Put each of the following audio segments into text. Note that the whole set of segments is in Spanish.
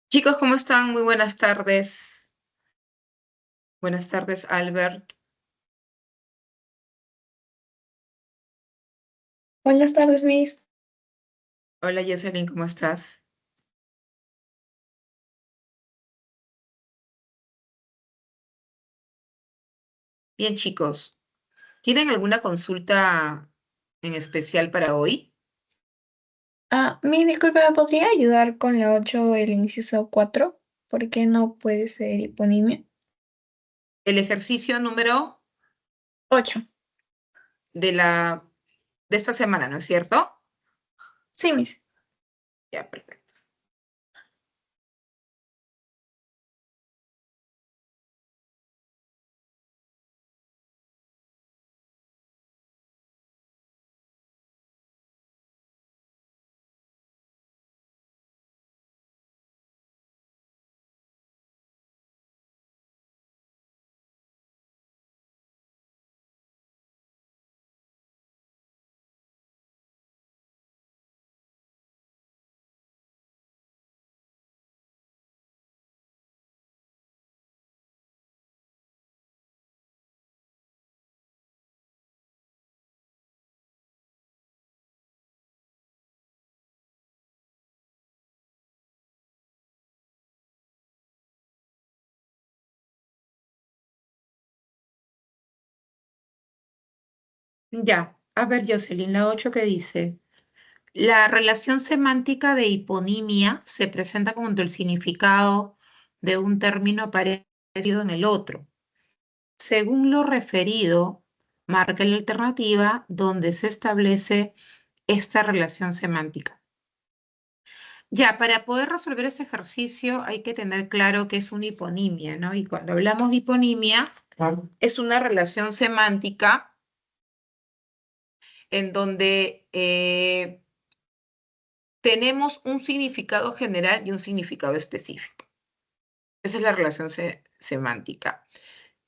Chicos, ¿cómo están? Muy buenas tardes. Buenas tardes, Albert. Buenas tardes, Miss. Hola, Jocelyn, ¿cómo estás? Bien, chicos. ¿Tienen alguna consulta en especial para hoy? Miss, disculpe, ¿me podría ayudar con la 8, el inciso 4? ¿Por qué no puede ser hiponimia? El ejercicio número 8. de de esta semana, ¿no es cierto? Sí, Miss. Ya, perfecto. Ya, a ver, Jocelyn, la 8 que dice, la relación semántica de hiponimia se presenta cuando el significado de un término aparece en el otro. Según lo referido, marca la alternativa donde se establece esta relación semántica. Ya, para poder resolver ese ejercicio hay que tener claro que es una hiponimia, ¿no? Y cuando hablamos de hiponimia, es una relación semántica en donde tenemos un significado general y un significado específico. Esa es la relación semántica.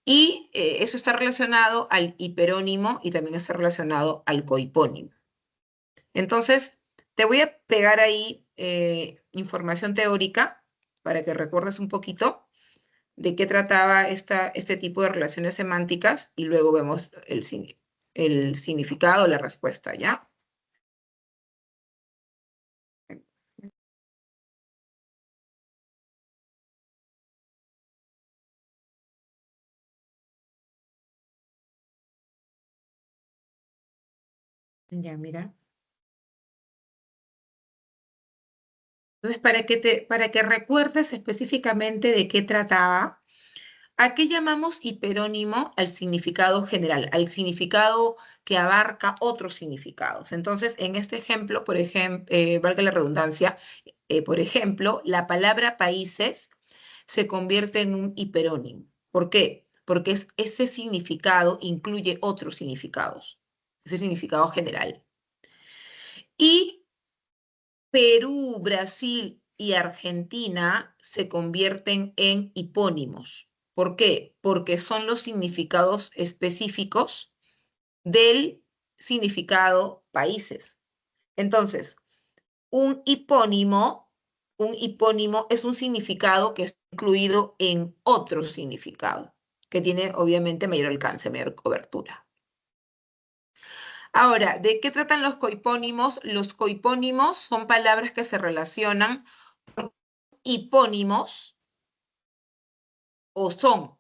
Y eso está relacionado al hiperónimo y también está relacionado al cohipónimo. Entonces, te voy a pegar ahí información teórica para que recuerdes un poquito de qué trataba este tipo de relaciones semánticas y luego vemos el significado, la respuesta, ¿ya? Ya, mira. Entonces, para que recuerdes específicamente de qué trataba, ¿a qué llamamos hiperónimo al significado general, al significado que abarca otros significados? Entonces, en este ejemplo, por ejemplo, valga la redundancia, por ejemplo, la palabra países se convierte en un hiperónimo. ¿Por qué? Porque ese significado incluye otros significados, ese significado general. Y Perú, Brasil y Argentina se convierten en hipónimos. ¿Por qué? Porque son los significados específicos del significado países. Entonces, un hipónimo, un hipónimo es un significado que está incluido en otro significado, que tiene obviamente mayor alcance, mayor cobertura. Ahora, ¿de qué tratan los cohipónimos? Los cohipónimos son palabras que se relacionan hipónimos o son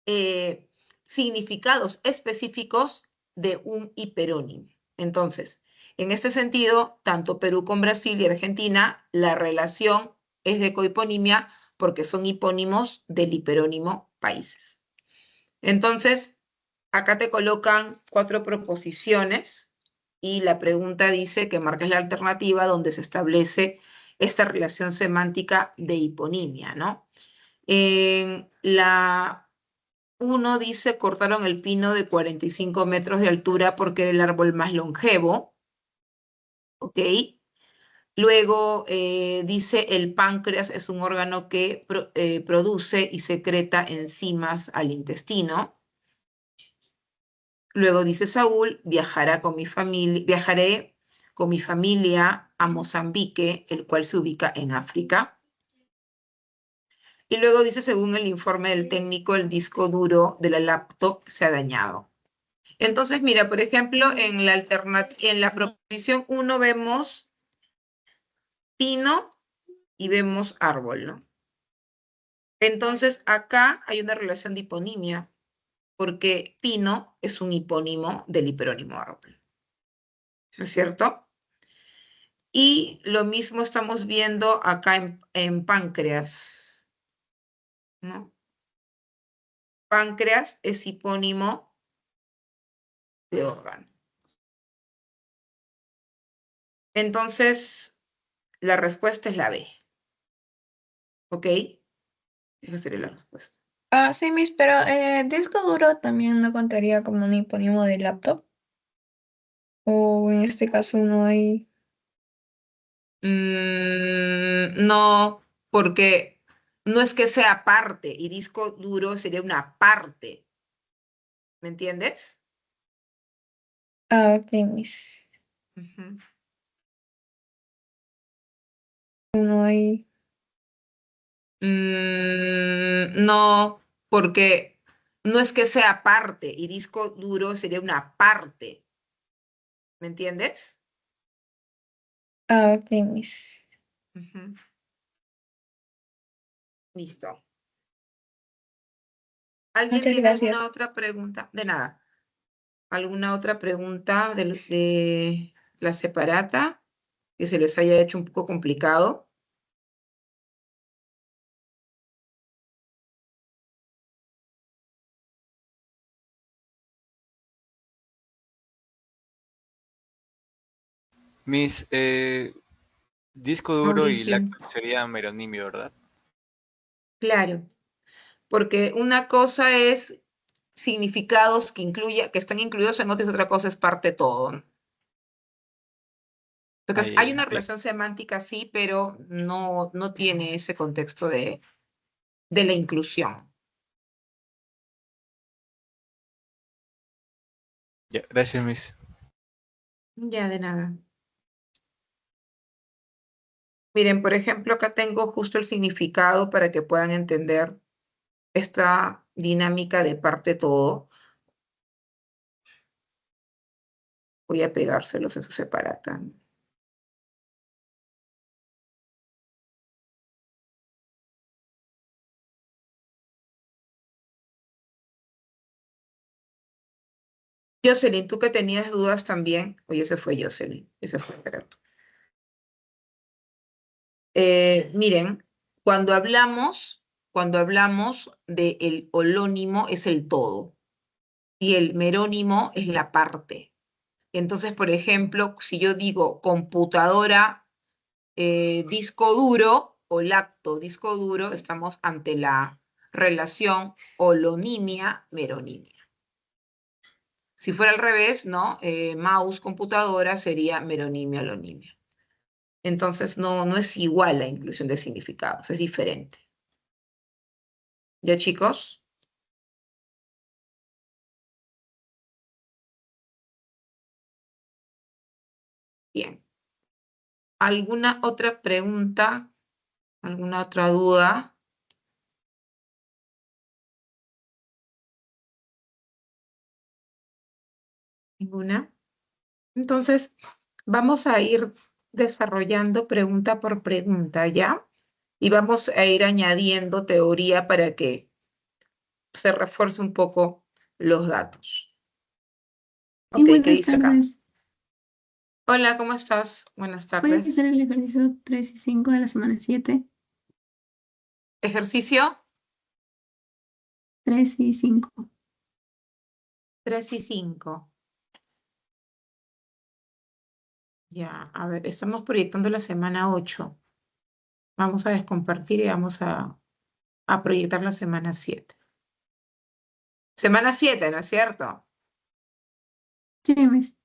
eh, significados específicos de un hiperónimo. Entonces, en este sentido, tanto Perú con Brasil y Argentina, la relación es de cohiponimia porque son hipónimos del hiperónimo países. Entonces, acá te colocan 4 proposiciones y la pregunta dice que marques la alternativa donde se establece esta relación semántica de hiponimia, ¿no? En la uno dice cortaron el pino de 45 metros de altura porque era el árbol más longevo, ¿ok? Luego dice el páncreas es un órgano que produce y secreta enzimas al intestino. Luego dice Saúl, viajaré con mi familia a Mozambique, el cual se ubica en África. Y luego dice, según el informe del técnico, el disco duro de la laptop se ha dañado. Entonces, mira, por ejemplo, en la proposición uno vemos pino y vemos árbol, ¿no? Entonces, acá hay una relación de hiponimia, porque pino es un hipónimo del hiperónimo árbol, ¿no es cierto? Y lo mismo estamos viendo acá en páncreas, ¿no? Páncreas es hipónimo de órgano. Entonces, la respuesta es la B, ¿ok? Esa sería la respuesta. Ah, sí, Miss, pero disco duro también no contaría como un hipónimo de laptop. O en este caso no hay. No, porque no es que sea parte, y disco duro sería una parte, ¿me entiendes? Ah, ok, Miss. Ujú. No hay. No, porque no es que sea parte, y disco duro sería una parte, ¿me entiendes? Ah, ok, Miss. Ujú. Listo. ¿Alguien Muchas tiene alguna gracias. otra pregunta? De nada. ¿Alguna otra pregunta de la separata que se les haya hecho un poco complicado? Mis disco duro y Mauricio, lacto sería meronimio, ¿verdad? claro, porque una cosa es significados que están incluidos en otros y otra cosa es parte todo, ¿no? Entonces, Ay, hay una ya, relación semántica, sí, pero no tiene ese contexto de la inclusión. ya, gracias, Miss. Ya, de nada. Miren, por ejemplo, acá tengo justo el significado para que puedan entender esta dinámica de parte todo. Voy a pegárselos en su separata. Jocelyn, tú que tenías dudas también. Oye, ese fue Jocelyn. Ese fue Gerardo. Miren, cuando hablamos de el holónimo es el todo y el merónimo es la parte. Entonces, por ejemplo, si yo digo computadora, disco duro o lacto, disco duro, estamos ante la relación holonimia-meronimia. Si fuera al revés, ¿no? Mouse, computadora sería meronimia-holonimia. Entonces, no es igual la inclusión de significados, es diferente. ¿Ya, chicos? Bien. ¿Alguna otra pregunta? ¿Alguna otra duda? ¿Ninguna? Entonces, vamos a ir desarrollando pregunta por pregunta, ¿ya? Y vamos a ir añadiendo teoría para que se refuerce un poco los datos. Y Ok, ¿qué buenas dice acá? tardes. Hola, ¿cómo estás? Buenas Voy a hacer tardes. el ejercicio 3 y 5 de la semana 7. Ejercicio 3 y 5. 3 y 5. Ya, a ver, estamos proyectando la semana 8. Vamos a descompartir y vamos a proyectar la semana 7. Semana 7, ¿no es cierto? Sí, Miss.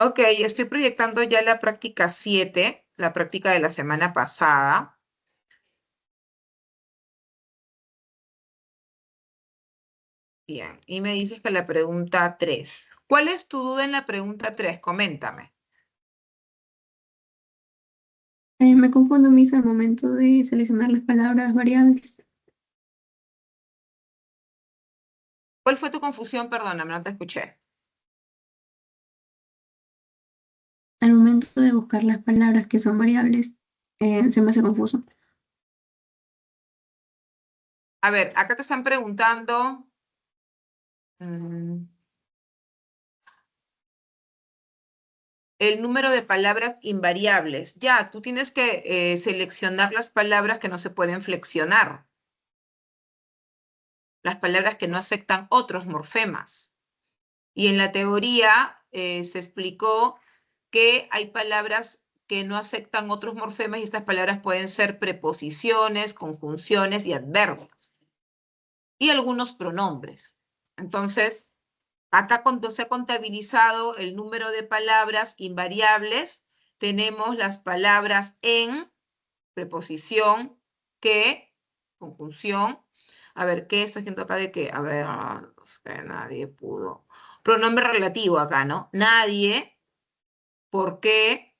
Ok, estoy proyectando ya la práctica 7, la práctica de la semana pasada. Bien, y me dices que la pregunta 3. ¿Cuál es tu duda en la pregunta 3? Coméntame. Me confundo, Miss, al momento de seleccionar las palabras variables. ¿Cuál fue tu confusión? Perdóname, no te escuché. Al momento de buscar las palabras que son variables, se me hace confuso. A ver, acá te están preguntando... el número de palabras invariables. Ya, tú tienes que seleccionar las palabras que no se pueden flexionar. Las palabras que no aceptan otros morfemas. Y en la teoría se explicó que hay palabras que no aceptan otros morfemas y estas palabras pueden ser preposiciones, conjunciones y adverbios. Y algunos pronombres. Entonces, acá cuando se ha contabilizado el número de palabras invariables, tenemos las palabras en, preposición, que, conjunción. A ver, ¿qué está haciendo acá de qué? A ver, no sé, nadie pudo. Pronombre relativo acá, ¿no? Nadie, por qué,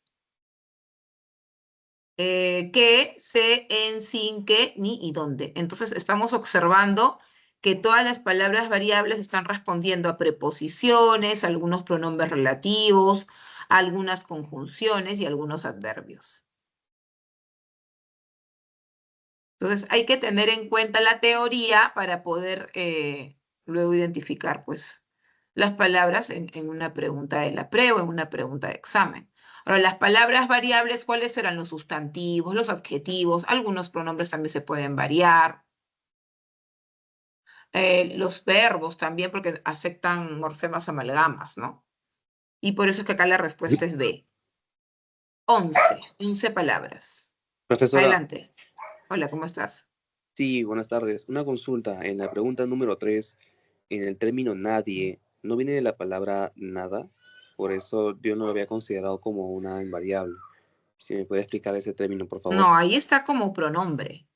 qué, sé, en, sin, qué, ni y dónde. Entonces estamos observando que todas las palabras variables están respondiendo a preposiciones, algunos pronombres relativos, algunas conjunciones y algunos adverbios. Entonces hay que tener en cuenta la teoría para poder luego identificar pues, las palabras en una pregunta de la pre o en una pregunta de examen. Ahora, las palabras variables, ¿cuáles serán los sustantivos, los adjetivos? Algunos pronombres también se pueden variar. Los verbos también, porque aceptan morfemas amalgamas, ¿no? Y por eso es que acá la respuesta es B. 11 palabras. Profesora, Adelante. Hola, ¿cómo estás? sí, buenas tardes. Una consulta. En la pregunta número 3, en el término nadie, ¿no viene de la palabra nada? Por eso yo no lo había considerado como una invariable. Si me puede explicar ese término, por favor. No, ahí está como pronombre.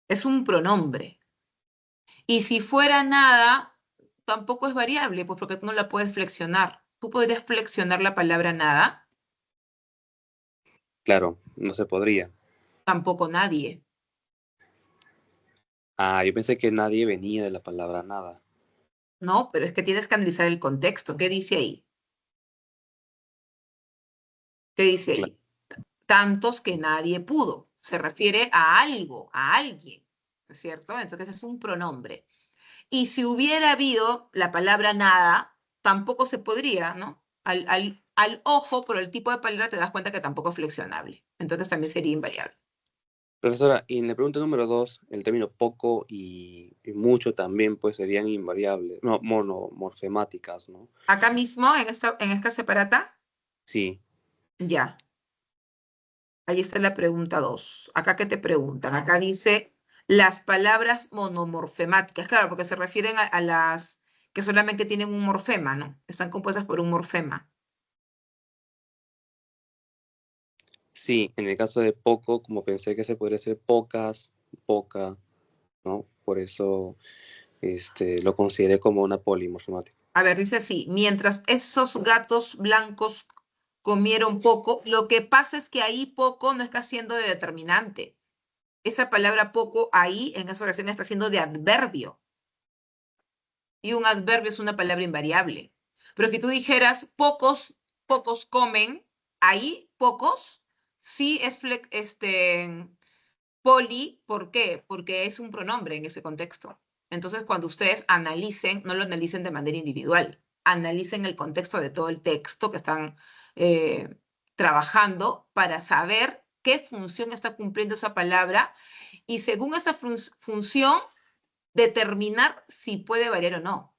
Es un pronombre. Y si fuera nada, tampoco es variable, pues porque tú no la puedes flexionar. ¿Tú podrías flexionar la palabra nada? Claro, no se podría. Tampoco nadie. Ah, yo pensé que nadie venía de la palabra nada. No, pero es que tienes que analizar el contexto. ¿Qué dice ahí? ¿Qué dice Claro. ahí? Tantos que nadie pudo. Se refiere a algo, a alguien, ¿no es cierto? Entonces es un pronombre. Y si hubiera habido la palabra nada, tampoco se podría, ¿no? Al ojo, por el tipo de palabra, te das cuenta que tampoco es flexionable. Entonces también sería invariable. Profesora, y en la pregunta número 2, el término poco y mucho también pues serían invariables, no, monomorfemáticas, ¿no? Acá mismo, en esta separata, Sí, ya. Ahí está la pregunta 2. Acá que te preguntan. Acá dice las palabras monomorfemáticas. Claro, porque se refieren a las que solamente tienen un morfema, ¿no? Están compuestas por un morfema. sí, en el caso de poco, como pensé que se podría ser pocas, poca, ¿no? Por eso lo consideré como una polimorfemática. A ver, dice así. Mientras esos gatos blancos comieron poco, lo que pasa es que ahí poco no está siendo de determinante. Esa palabra poco ahí, en esa oración, está siendo de adverbio. Y un adverbio es una palabra invariable. Pero si tú dijeras pocos comen, ahí pocos, sí es poli, ¿por qué? Porque es un pronombre en ese contexto. Entonces, cuando ustedes analicen, no lo analicen de manera individual, analicen el contexto de todo el texto que están trabajando para saber qué función está cumpliendo esa palabra y según esa función, determinar si puede variar o no.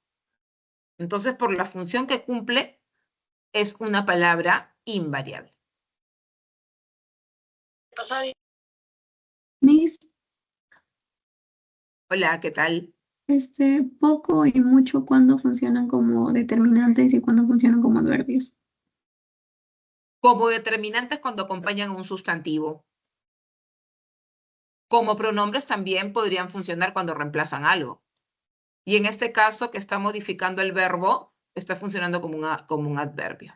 Entonces, por la función que cumple, es una palabra invariable. Miss, Hola, ¿qué tal? poco y mucho, ¿cuándo funcionan como determinantes y cuándo funcionan como adverbios? como determinantes cuando acompañan a un sustantivo. Como pronombres también podrían funcionar cuando reemplazan algo. Y en este caso, que está modificando el verbo, está funcionando como un adverbio.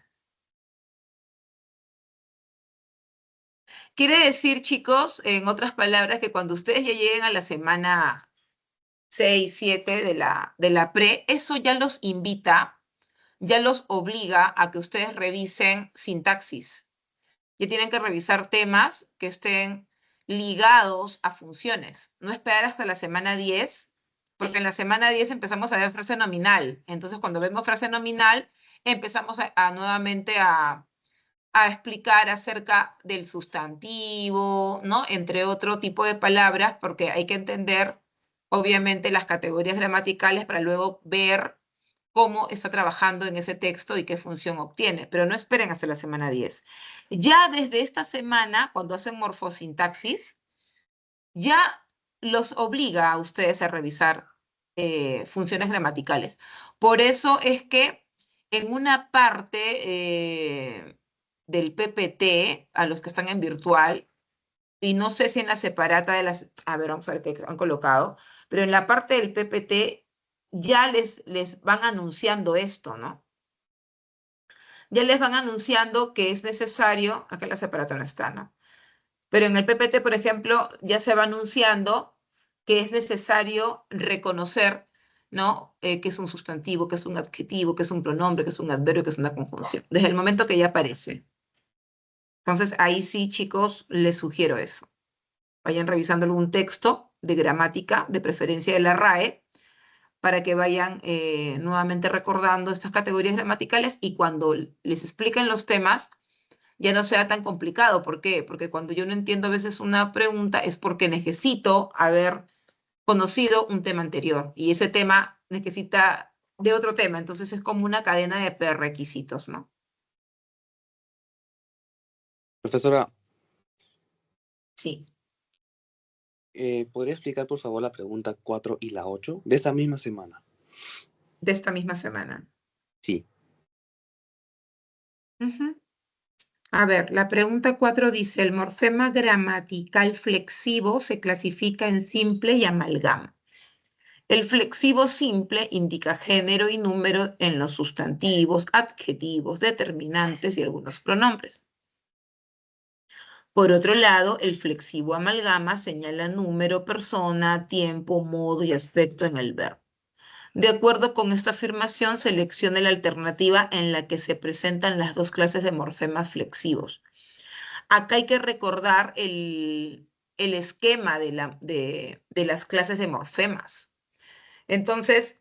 Quiere decir, chicos, en otras palabras, que cuando ustedes ya lleguen a la semana 6, 7 de la pre, eso ya los invita, ya los obliga a que ustedes revisen sintaxis. Ya tienen que revisar temas que estén ligados a funciones. No esperar hasta la semana 10, porque en la semana 10 empezamos a ver frase nominal. Entonces, cuando vemos frase nominal, empezamos nuevamente a explicar acerca del sustantivo, ¿no? Entre otro tipo de palabras, porque hay que entender, obviamente, las categorías gramaticales para luego ver cómo está trabajando en ese texto y qué función obtiene. Pero no esperen hasta la semana 10. Ya desde esta semana, cuando hacen morfosintaxis, ya los obliga a ustedes a revisar funciones gramaticales. Por eso es que en una parte del PPT, a los que están en virtual, y no sé si en la separata de las, a ver, vamos a ver qué han colocado, pero en la parte del PPT ya les van anunciando esto, ¿no? Ya les van anunciando que es necesario, acá en la separata no está, ¿no? Pero en el PPT, por ejemplo, ya se va anunciando que es necesario reconocer, ¿no? Que es un sustantivo, que es un adjetivo, que es un pronombre, que es un adverbio, que es una conjunción, desde el momento que ya aparece. Entonces, ahí sí, chicos, les sugiero eso. Vayan revisando algún texto de gramática, de preferencia de la RAE, para que vayan nuevamente recordando estas categorías gramaticales y cuando les expliquen los temas, ya no sea tan complicado. ¿Por qué? Porque cuando yo no entiendo a veces una pregunta es porque necesito haber conocido un tema anterior y ese tema necesita de otro tema. Entonces es como una cadena de prerequisitos, ¿no? Profesora, Sí, ¿podría explicar por favor la pregunta 4 y la 8 de esa misma semana? de esta misma semana. Sí. Ujú. A ver, la pregunta 4 dice, el morfema gramatical flexivo se clasifica en simple y amalgama. El flexivo simple indica género y número en los sustantivos, adjetivos, determinantes y algunos pronombres. Por otro lado, el flexivo amalgama señala número, persona, tiempo, modo y aspecto en el verbo. De acuerdo con esta afirmación, seleccione la alternativa en la que se presentan las dos clases de morfemas flexivos. Acá hay que recordar el esquema de las clases de morfemas. Entonces,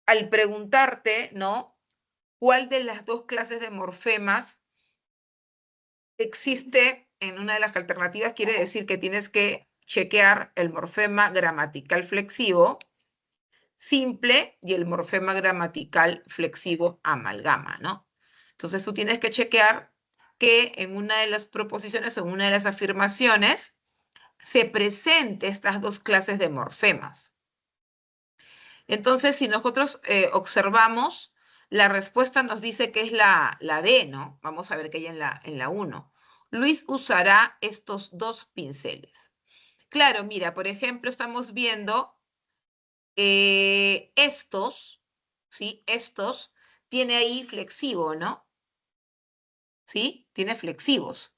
al preguntarte, ¿no? ¿Cuál de las dos clases de morfemas existe en una de las alternativas? Quiere decir que tienes que chequear el morfema gramatical flexivo simple y el morfema gramatical flexivo amalgama, ¿no? Entonces tú tienes que chequear que en una de las proposiciones o en una de las afirmaciones se presente estas dos clases de morfemas. Entonces, si nosotros observamos, la respuesta nos dice que es la D, ¿no? Vamos a ver qué hay en la 1. Luis usará estos dos pinceles. Claro, mira, por ejemplo, estamos viendo estos, ¿sí? Estos, tiene ahí flexivo, ¿no? ¿Sí? Tiene flexivos.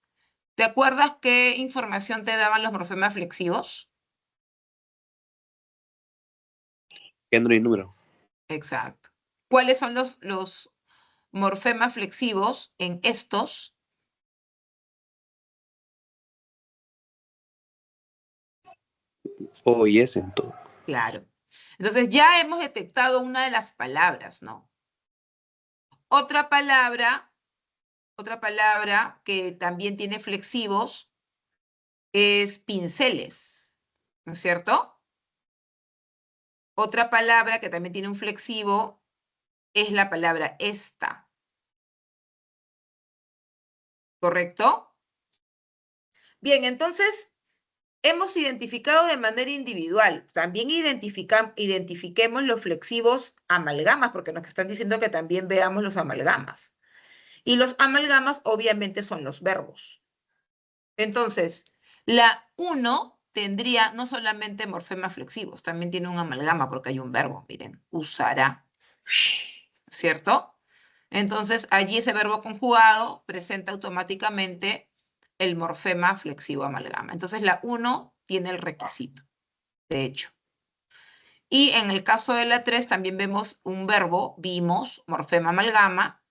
¿Te acuerdas qué información te daban los morfemas flexivos? Género y número. Exacto. ¿Cuáles son los morfemas flexivos en estos? O y es en todo. Claro. Entonces ya hemos detectado una de las palabras, ¿no? Otra palabra que también tiene flexivos es pinceles, ¿no es cierto? Otra palabra que también tiene un flexivo es la palabra esta. ¿Correcto? Bien, entonces hemos identificado de manera individual. También identifiquemos los flexivos amalgamas, porque nos están diciendo que también veamos los amalgamas. Y los amalgamas obviamente son los verbos. Entonces, la 1 tendría no solamente morfemas flexivos, también tiene un amalgama porque hay un verbo, miren, usará, ¿cierto? Entonces, allí ese verbo conjugado presenta automáticamente el morfema flexivo amalgama. Entonces, la 1 tiene el requisito, de hecho. Y en el caso de la 3 también vemos un verbo, vimos, morfema amalgama,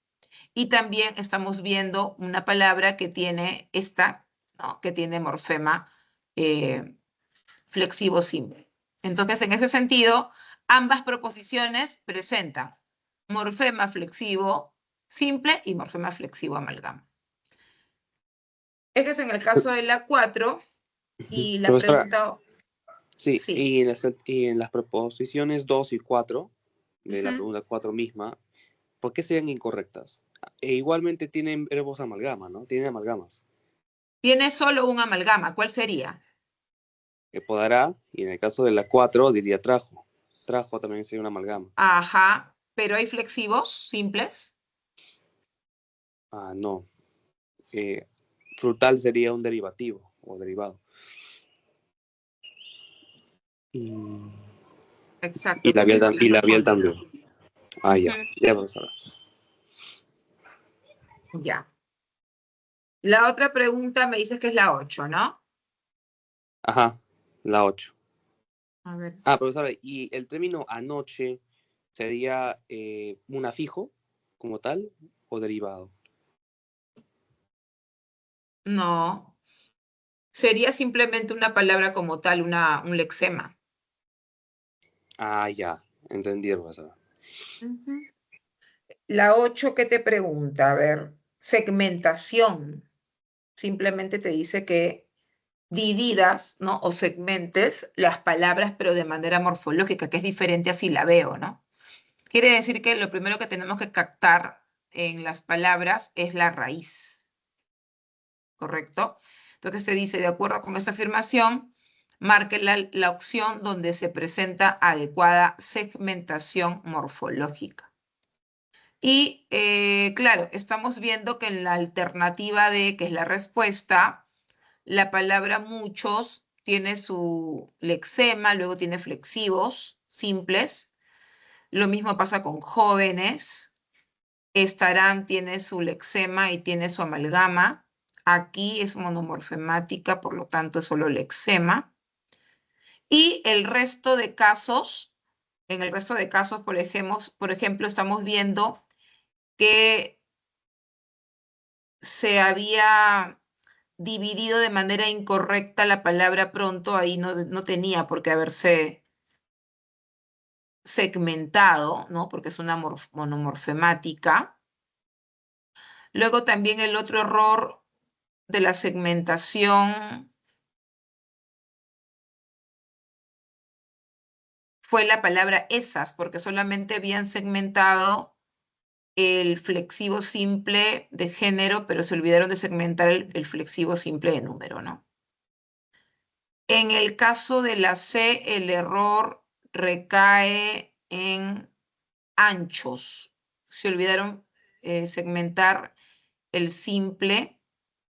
y también estamos viendo una palabra que tiene esta, ¿no? Que tiene morfema flexivo simple. Entonces, en ese sentido, ambas proposiciones presentan morfema flexivo simple y morfema flexivo amalgama. Este es en el caso de la 4 y la Profesora, pregunta... sí, Sí. y en las proposiciones 2 y 4, de la Ujú. pregunta 4 misma, ¿por qué serían incorrectas? E igualmente tienen verbos amalgama, ¿no? Tienen amalgamas. Tiene solo un amalgama. ¿Cuál sería? Que podrá, y en el caso de la 4 diría trajo. Trajo también sería una amalgama. Ajá, pero hay flexivos simples. Ah, no. Frutal sería un derivativo o derivado. Y Exacto. labial también. Ah, ya. Ujú. Ya, profesora. Ya. La otra pregunta me dices que es la 8, ¿no? Ajá, la 8. A ver. Ah, profesora, ¿y el término anoche sería un afijo como tal o derivado? No. Sería simplemente una palabra como tal, un lexema. Ah, ya. Entendí, profesora. Ujú. La 8, ¿qué te pregunta? A ver, segmentación. Simplemente te dice que dividas, ¿no? O segmentes las palabras, pero de manera morfológica, que es diferente a silabeo, ¿no? Quiere decir que lo primero que tenemos que captar en las palabras es la raíz, ¿correcto? Entonces se dice, de acuerdo con esta afirmación, marque la opción donde se presenta adecuada segmentación morfológica. Y claro, estamos viendo que en la alternativa D, que es la respuesta, la palabra muchos tiene su lexema, luego tiene flexivos simples. Lo mismo pasa con jóvenes. Estarán tiene su lexema y tiene su amalgama. Aquí es monomorfemática, por lo tanto es solo lexema. Y el resto de casos, en el resto de casos, por ejemplo, estamos viendo que se había dividido de manera incorrecta la palabra pronto, ahí no tenía por qué haberse segmentado, ¿no? Porque es una monomorfemática. Luego también el otro error de la segmentación fue la palabra esas, porque solamente habían segmentado el flexivo simple de género, pero se olvidaron de segmentar el flexivo simple de número, ¿no? En el caso de la C, el error recae en anchos. Se olvidaron segmentar el simple,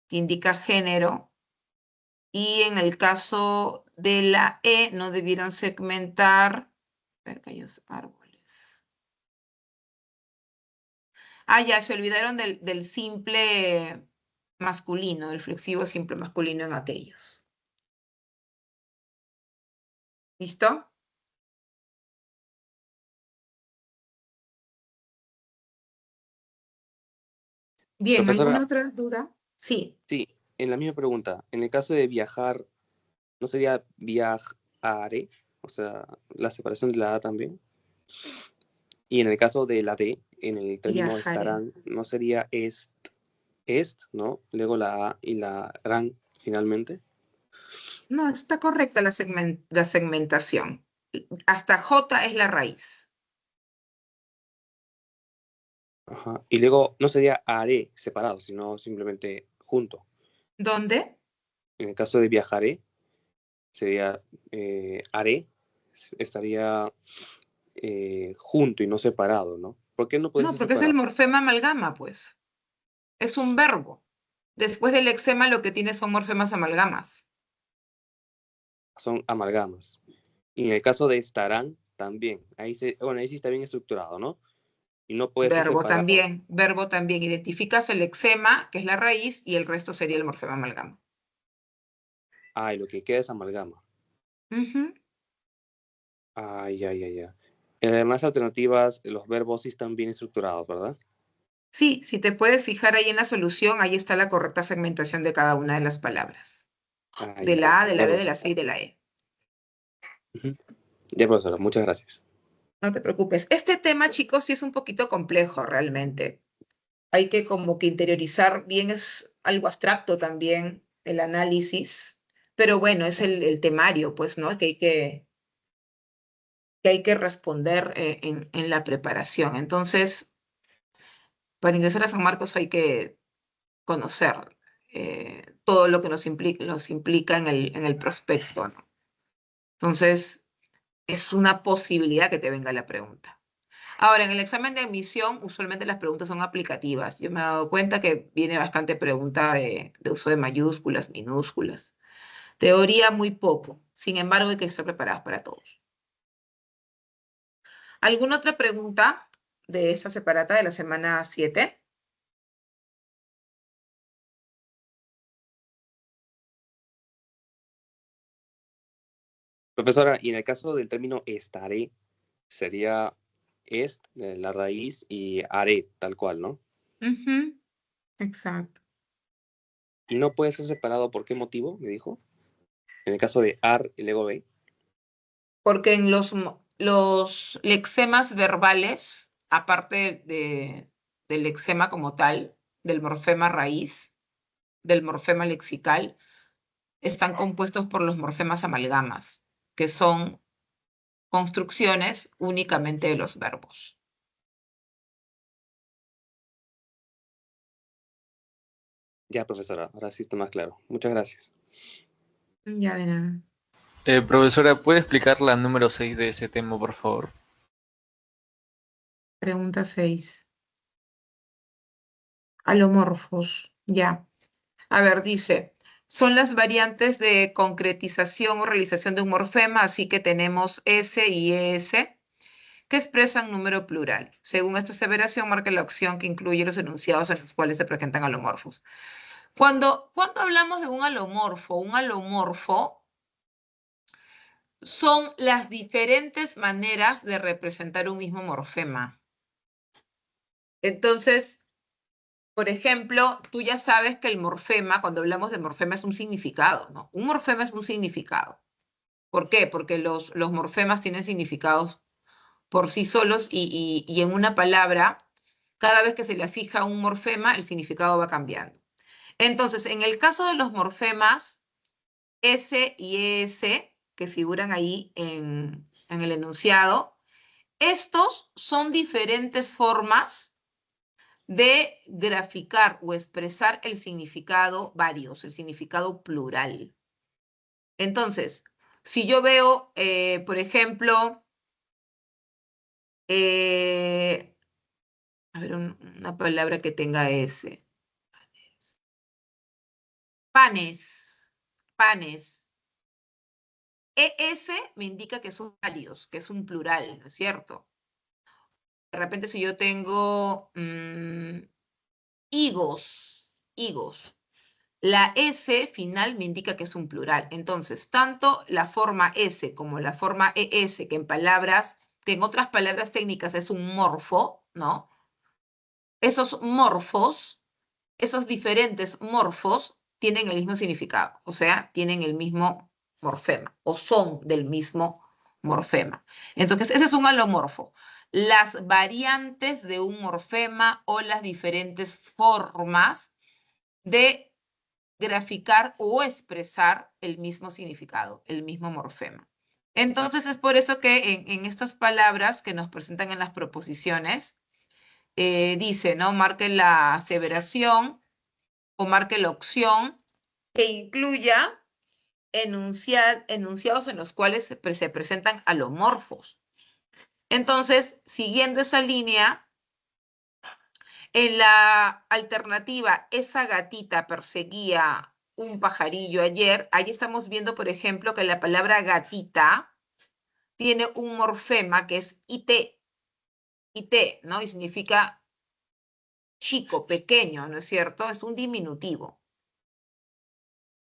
que indica género, y en el caso de la E no debieron segmentar aquellos árboles. Ah, ya, se olvidaron del simple masculino, del flexivo simple masculino en aquellos. ¿Listo? Bien, ¿alguna Profesora, otra duda? Sí. sí, en la misma pregunta, en el caso de viajar, ¿no sería viajare? O sea, la separación de la A también. Y en el caso de la D, en el término Viajaré. estarán, ¿no sería ¿no? Luego la A y la ran finalmente. No, está correcta la segmentación. Hasta J es la raíz. Ajá. Y luego no sería haré separado, sino simplemente junto. ¿Dónde? En el caso de viajaré, sería haré, estaría junto y no separado, ¿no? ¿Por qué no puede No, ser porque es el separado? morfema amalgama, pues. Es un verbo. Después del lexema lo que tiene son morfemas amalgamas. Son amalgamas. Y en el caso de estarán, también. Ahí sí está bien estructurado, ¿no? Y no puede ser separado. Verbo también. Identificas el lexema, que es la raíz, y el resto sería el morfema amalgama. Ah, y lo que queda es amalgama. Ujú. Ah, ya. En las demás alternativas, los verbos sí están bien estructurados, ¿verdad? Sí, si te puedes fijar ahí en la solución, ahí está la correcta segmentación de cada una de las palabras. Ah, De ya. la A, de la Ya, B, de la C y de la E. Ujú. Ya, profesora, muchas gracias. No te preocupes. Este tema, chicos, sí es un poquito complejo realmente. Hay que como que interiorizar bien, es algo abstracto también el análisis, pero bueno, es el temario, pues, ¿no? Que hay que responder en la preparación. Entonces, para ingresar a San Marcos hay que conocer todo lo que nos implica en el prospecto, ¿no? Entonces, es una posibilidad que te venga la pregunta. Ahora, en el examen de admisión, usualmente las preguntas son aplicativas. Yo me he dado cuenta que viene bastante pregunta de uso de mayúsculas, minúsculas. Teoría muy poco. Sin embargo, hay que estar preparados para todos. ¿Alguna otra pregunta de esa separata de la semana 7? Profesora, y en el caso del término estaré, sería la raíz, y haré, tal cual, ¿no? Exacto. Y no puede ser separado, ¿por qué motivo? Me dijo. En el caso de ar y luego be. Porque en los lexemas verbales, aparte del lexema como tal, del morfema raíz, del morfema lexical, están compuestos por los morfemas amalgamas, que son construcciones únicamente de los verbos. Ya, profesora, ahora sí está más claro. Muchas gracias. Ya de nada. Profesora, ¿puede explicar la número 6 de ese tema, por favor? Pregunta 6. Alomorfos. Ya. A ver, dice, son las variantes de concretización o realización de un morfema, así que tenemos S y ES, que expresan número plural. Según esta aseveración, marca la opción que incluye los enunciados en los cuales se presentan alomorfos. Cuando hablamos de un alomorfo son las diferentes maneras de representar un mismo morfema. Entonces, por ejemplo, tú ya sabes que el morfema, cuando hablamos de morfema, es un significado, ¿no? Un morfema es un significado. ¿Por qué? Porque los morfemas tienen significados por sí solos y en una palabra, cada vez que se le fija un morfema, el significado va cambiando. Entonces, en el caso de los morfemas S y ES, que figuran ahí en el enunciado, estos son diferentes formas de graficar o expresar el significado varios, el significado plural. Entonces, si yo veo, por ejemplo, a ver, una palabra que tenga S. Panes, panes. ES me indica que son varios, que es un plural, ¿no es cierto? De repente si yo tengo higos, la S final me indica que es un plural. Entonces, tanto la forma S como la forma ES, que en otras palabras técnicas es un morfo, ¿no? Esos morfos, esos diferentes morfos tienen el mismo significado, o sea, tienen el mismo morfema, o son del mismo morfema. Entonces, ese es un alomorfo. Las variantes de un morfema o las diferentes formas de graficar o expresar el mismo significado, el mismo morfema. Entonces, es por eso que en estas palabras que nos presentan en las proposiciones, dice, ¿no? Marque la aseveración o marque la opción que incluya enunciados en los cuales se presentan alomorfos. Entonces, siguiendo esa línea, En la alternativa, esa gatita perseguía un pajarillo ayer, ahí estamos viendo, por ejemplo, que la palabra gatita tiene un morfema que es IT, ¿no? Y significa chico, pequeño, ¿no es cierto? Es un diminutivo.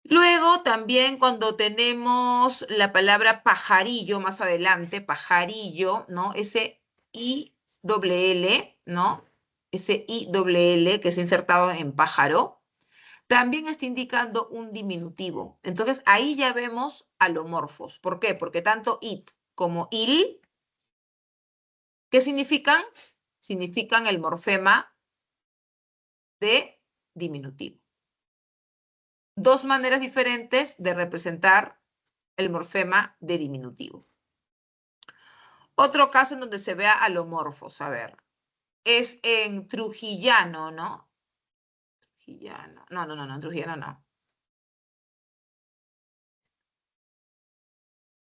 Luego también cuando tenemos la palabra pajarillo más adelante, pajarillo, ¿no? Ese I-L-L, ¿no? Ese I-L-L que es insertado en pájaro, también está indicando un diminutivo. Entonces ahí ya vemos alomorfos. ¿Por qué? Porque tanto it como il, ¿qué significan? Significan el morfema de diminutivo. Dos maneras diferentes de representar el morfema de diminutivo. Otro caso en donde se vea alomorfos, a ver, es en trujillano, ¿no? Trujillano. No, en trujillano no.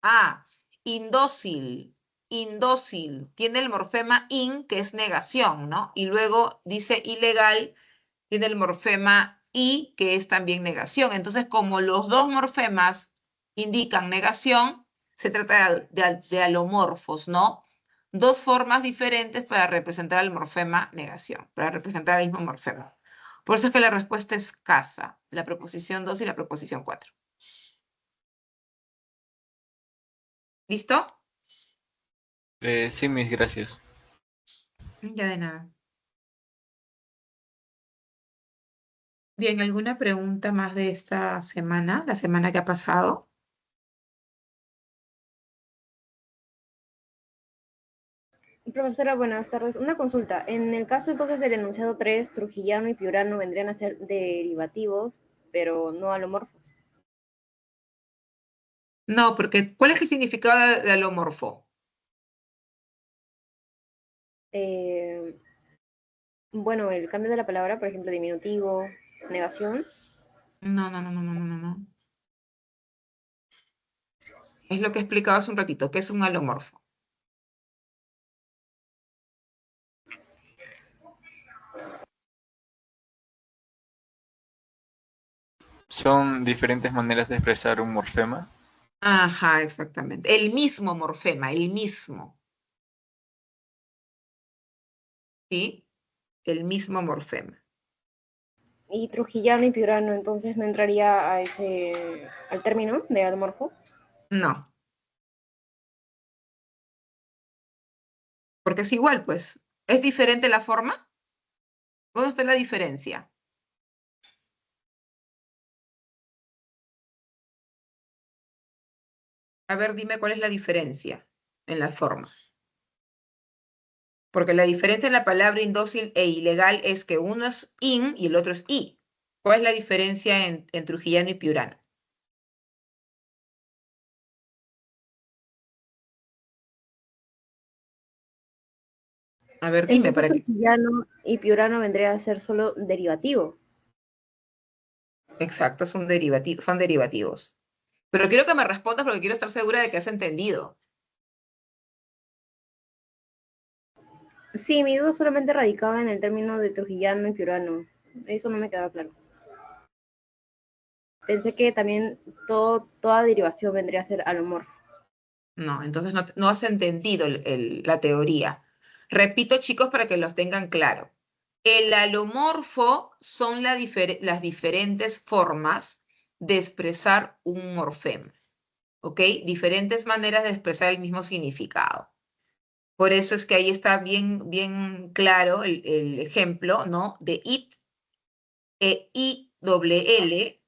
Ah, indócil. Indócil. Tiene el morfema in, que es negación, ¿no? Y luego dice ilegal, tiene el morfema i, que es también negación. Entonces, como los dos morfemas indican negación, se trata de alomorfos, ¿no? Dos formas diferentes para representar el morfema negación, para representar el mismo morfema. Por eso es que la respuesta es casa, la proposición 2 y la proposición 4. ¿Listo? Sí, mis gracias. Ya de nada. Bien, ¿alguna pregunta más de esta semana, la semana que ha pasado? Profesora, buenas tardes. Una consulta. En el caso entonces del enunciado 3, trujillano y piurano vendrían a ser derivativos, pero no alomorfos. No, porque ¿cuál es el significado de alomorfo? Bueno, el cambio de la palabra, por ejemplo, diminutivo, negación. No. Es lo que he explicado hace un ratito, que es un alomorfo. Son diferentes maneras de expresar un morfema. Ajá, exactamente. El mismo morfema, el mismo. ¿Sí? El mismo morfema. Y trujillano y piurano entonces no entraría al término de alomorfo. No, porque es igual, pues. ¿Es diferente la forma? ¿Dónde está la diferencia? A ver, dime cuál es la diferencia en las formas. Porque la diferencia en la palabra indócil e ilegal es que uno es in y el otro es i. ¿Cuál es la diferencia en trujillano y piurano? A ver, dime Entonces para que... trujillano y piurano vendría a ser solo derivativo. Exacto, son derivativos. Pero quiero que me respondas porque quiero estar segura de que has entendido. Sí, mi duda solamente radicaba en el término de trujillano y piurano. Eso no me quedaba claro. Pensé que también toda derivación vendría a ser alomorfo. No, entonces no has entendido la teoría. Repito, chicos, para que los tengan claro. El alomorfo son las diferentes formas de expresar un morfema, ¿ok? Diferentes maneras de expresar el mismo significado. Por eso es que ahí está bien claro el ejemplo, ¿no? De it e ILL,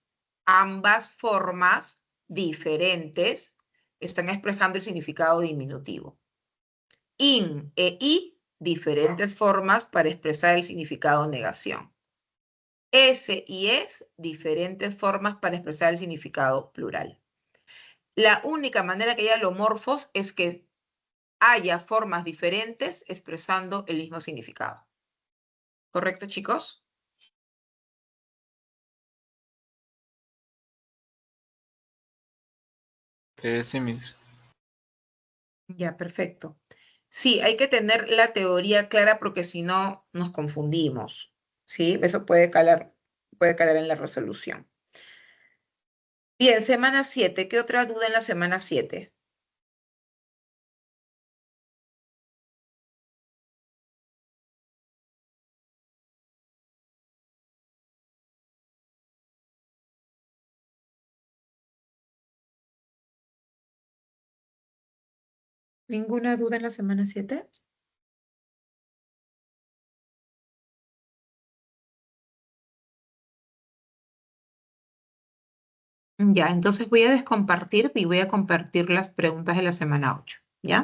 ambas formas diferentes están expresando el significado diminutivo. In e i, diferentes formas para expresar el significado negación. S y es, diferentes formas para expresar el significado plural. La única manera que haya alomorfos es que haya formas diferentes expresando el mismo significado. ¿Correcto, chicos? Sí, mis. Ya, perfecto. Sí, hay que tener la teoría clara porque si no nos confundimos, ¿sí? Eso puede calar en la resolución. Bien, semana 7. ¿Qué otra duda en la semana 7? ¿Ninguna duda en la semana 7? Ya, entonces voy a descompartir y voy a compartir las preguntas de la semana 8, ¿ya?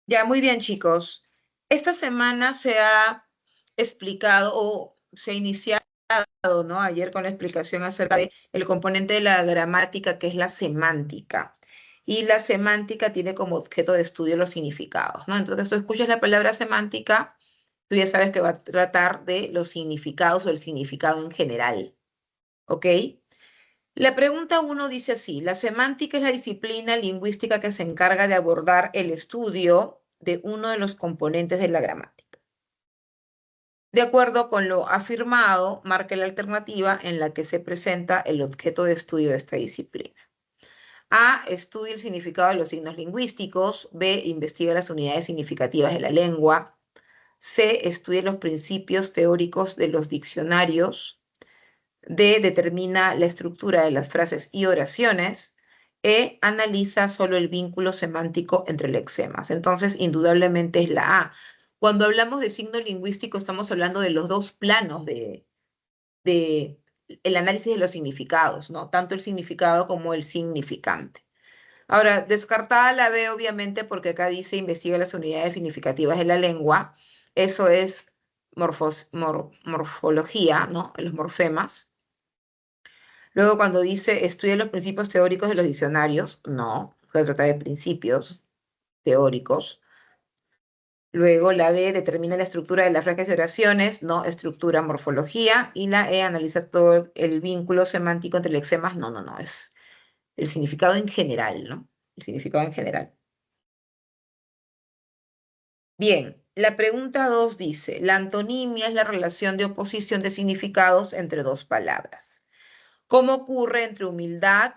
Ya, muy bien, chicos. Esta semana se ha explicado o se ha iniciado, ¿no? Ayer con la explicación acerca de el componente de la gramática, que es la semántica. Y la semántica tiene como objeto de estudio los significados, ¿no? Entonces, tú escuchas la palabra semántica, tú ya sabes que va a tratar de los significados o el significado en general, ¿ok? La pregunta 1 dice así: la semántica es la disciplina lingüística que se encarga de abordar el estudio de uno de los componentes de la gramática. De acuerdo con lo afirmado, marque la alternativa en la que se presenta el objeto de estudio de esta disciplina. A, estudia el significado de los signos lingüísticos. B, investiga las unidades significativas de la lengua. C, estudia los principios teóricos de los diccionarios. D, determina la estructura de las frases y oraciones. E, analiza solo el vínculo semántico entre lexemas. Entonces, indudablemente es la A. Cuando hablamos de signo lingüístico, estamos hablando de los dos planos de el análisis de los significados, ¿no? Tanto el significado como el significante. Ahora, descartada la B, obviamente, porque acá dice investiga las unidades significativas de la lengua. Eso es morfología, ¿no? Los morfemas. Luego, cuando dice estudia los principios teóricos de los diccionarios, no, se trata de principios teóricos. Luego, la D determina la estructura de las frases y oraciones, no, estructura, morfología. Y la E analiza todo el vínculo semántico entre lexemas, no, es el significado en general, ¿no? El significado en general. Bien, la pregunta 2 dice, la antonimia es la relación de oposición de significados entre dos palabras. ¿Cómo ocurre entre humildad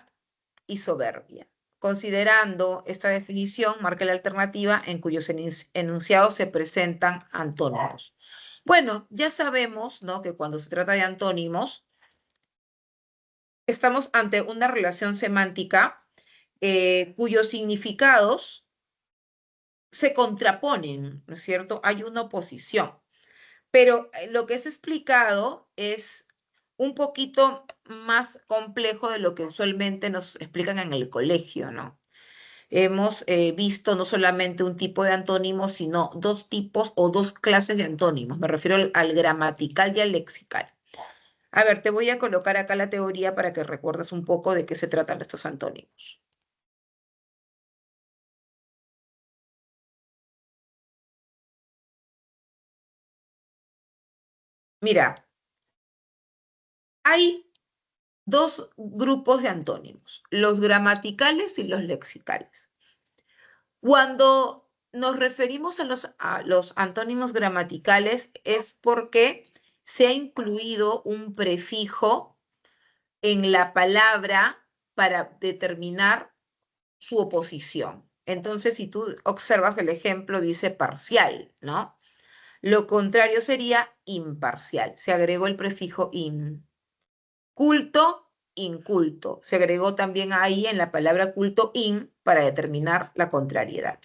y soberbia? Considerando esta definición, marca la alternativa en cuyos enunciados se presentan antónimos. Bueno, ya sabemos, ¿no?, que cuando se trata de antónimos, estamos ante una relación semántica cuyos significados se contraponen, ¿no es cierto? Hay una oposición. Pero lo que es explicado es un poquito más complejo de lo que usualmente nos explican en el colegio, ¿no? Hemos visto no solamente un tipo de antónimos, sino dos tipos o dos clases de antónimos. Me refiero al gramatical y al lexical. A ver, te voy a colocar acá la teoría para que recuerdes un poco de qué se tratan estos antónimos. Mira, hay dos grupos de antónimos, los gramaticales y los lexicales. Cuando nos referimos a los antónimos gramaticales es porque se ha incluido un prefijo en la palabra para determinar su oposición. Entonces, si tú observas el ejemplo, dice parcial, ¿no? Lo contrario sería imparcial. Se agregó el prefijo in. Culto, inculto. Se agregó también ahí en la palabra culto in para determinar la contrariedad.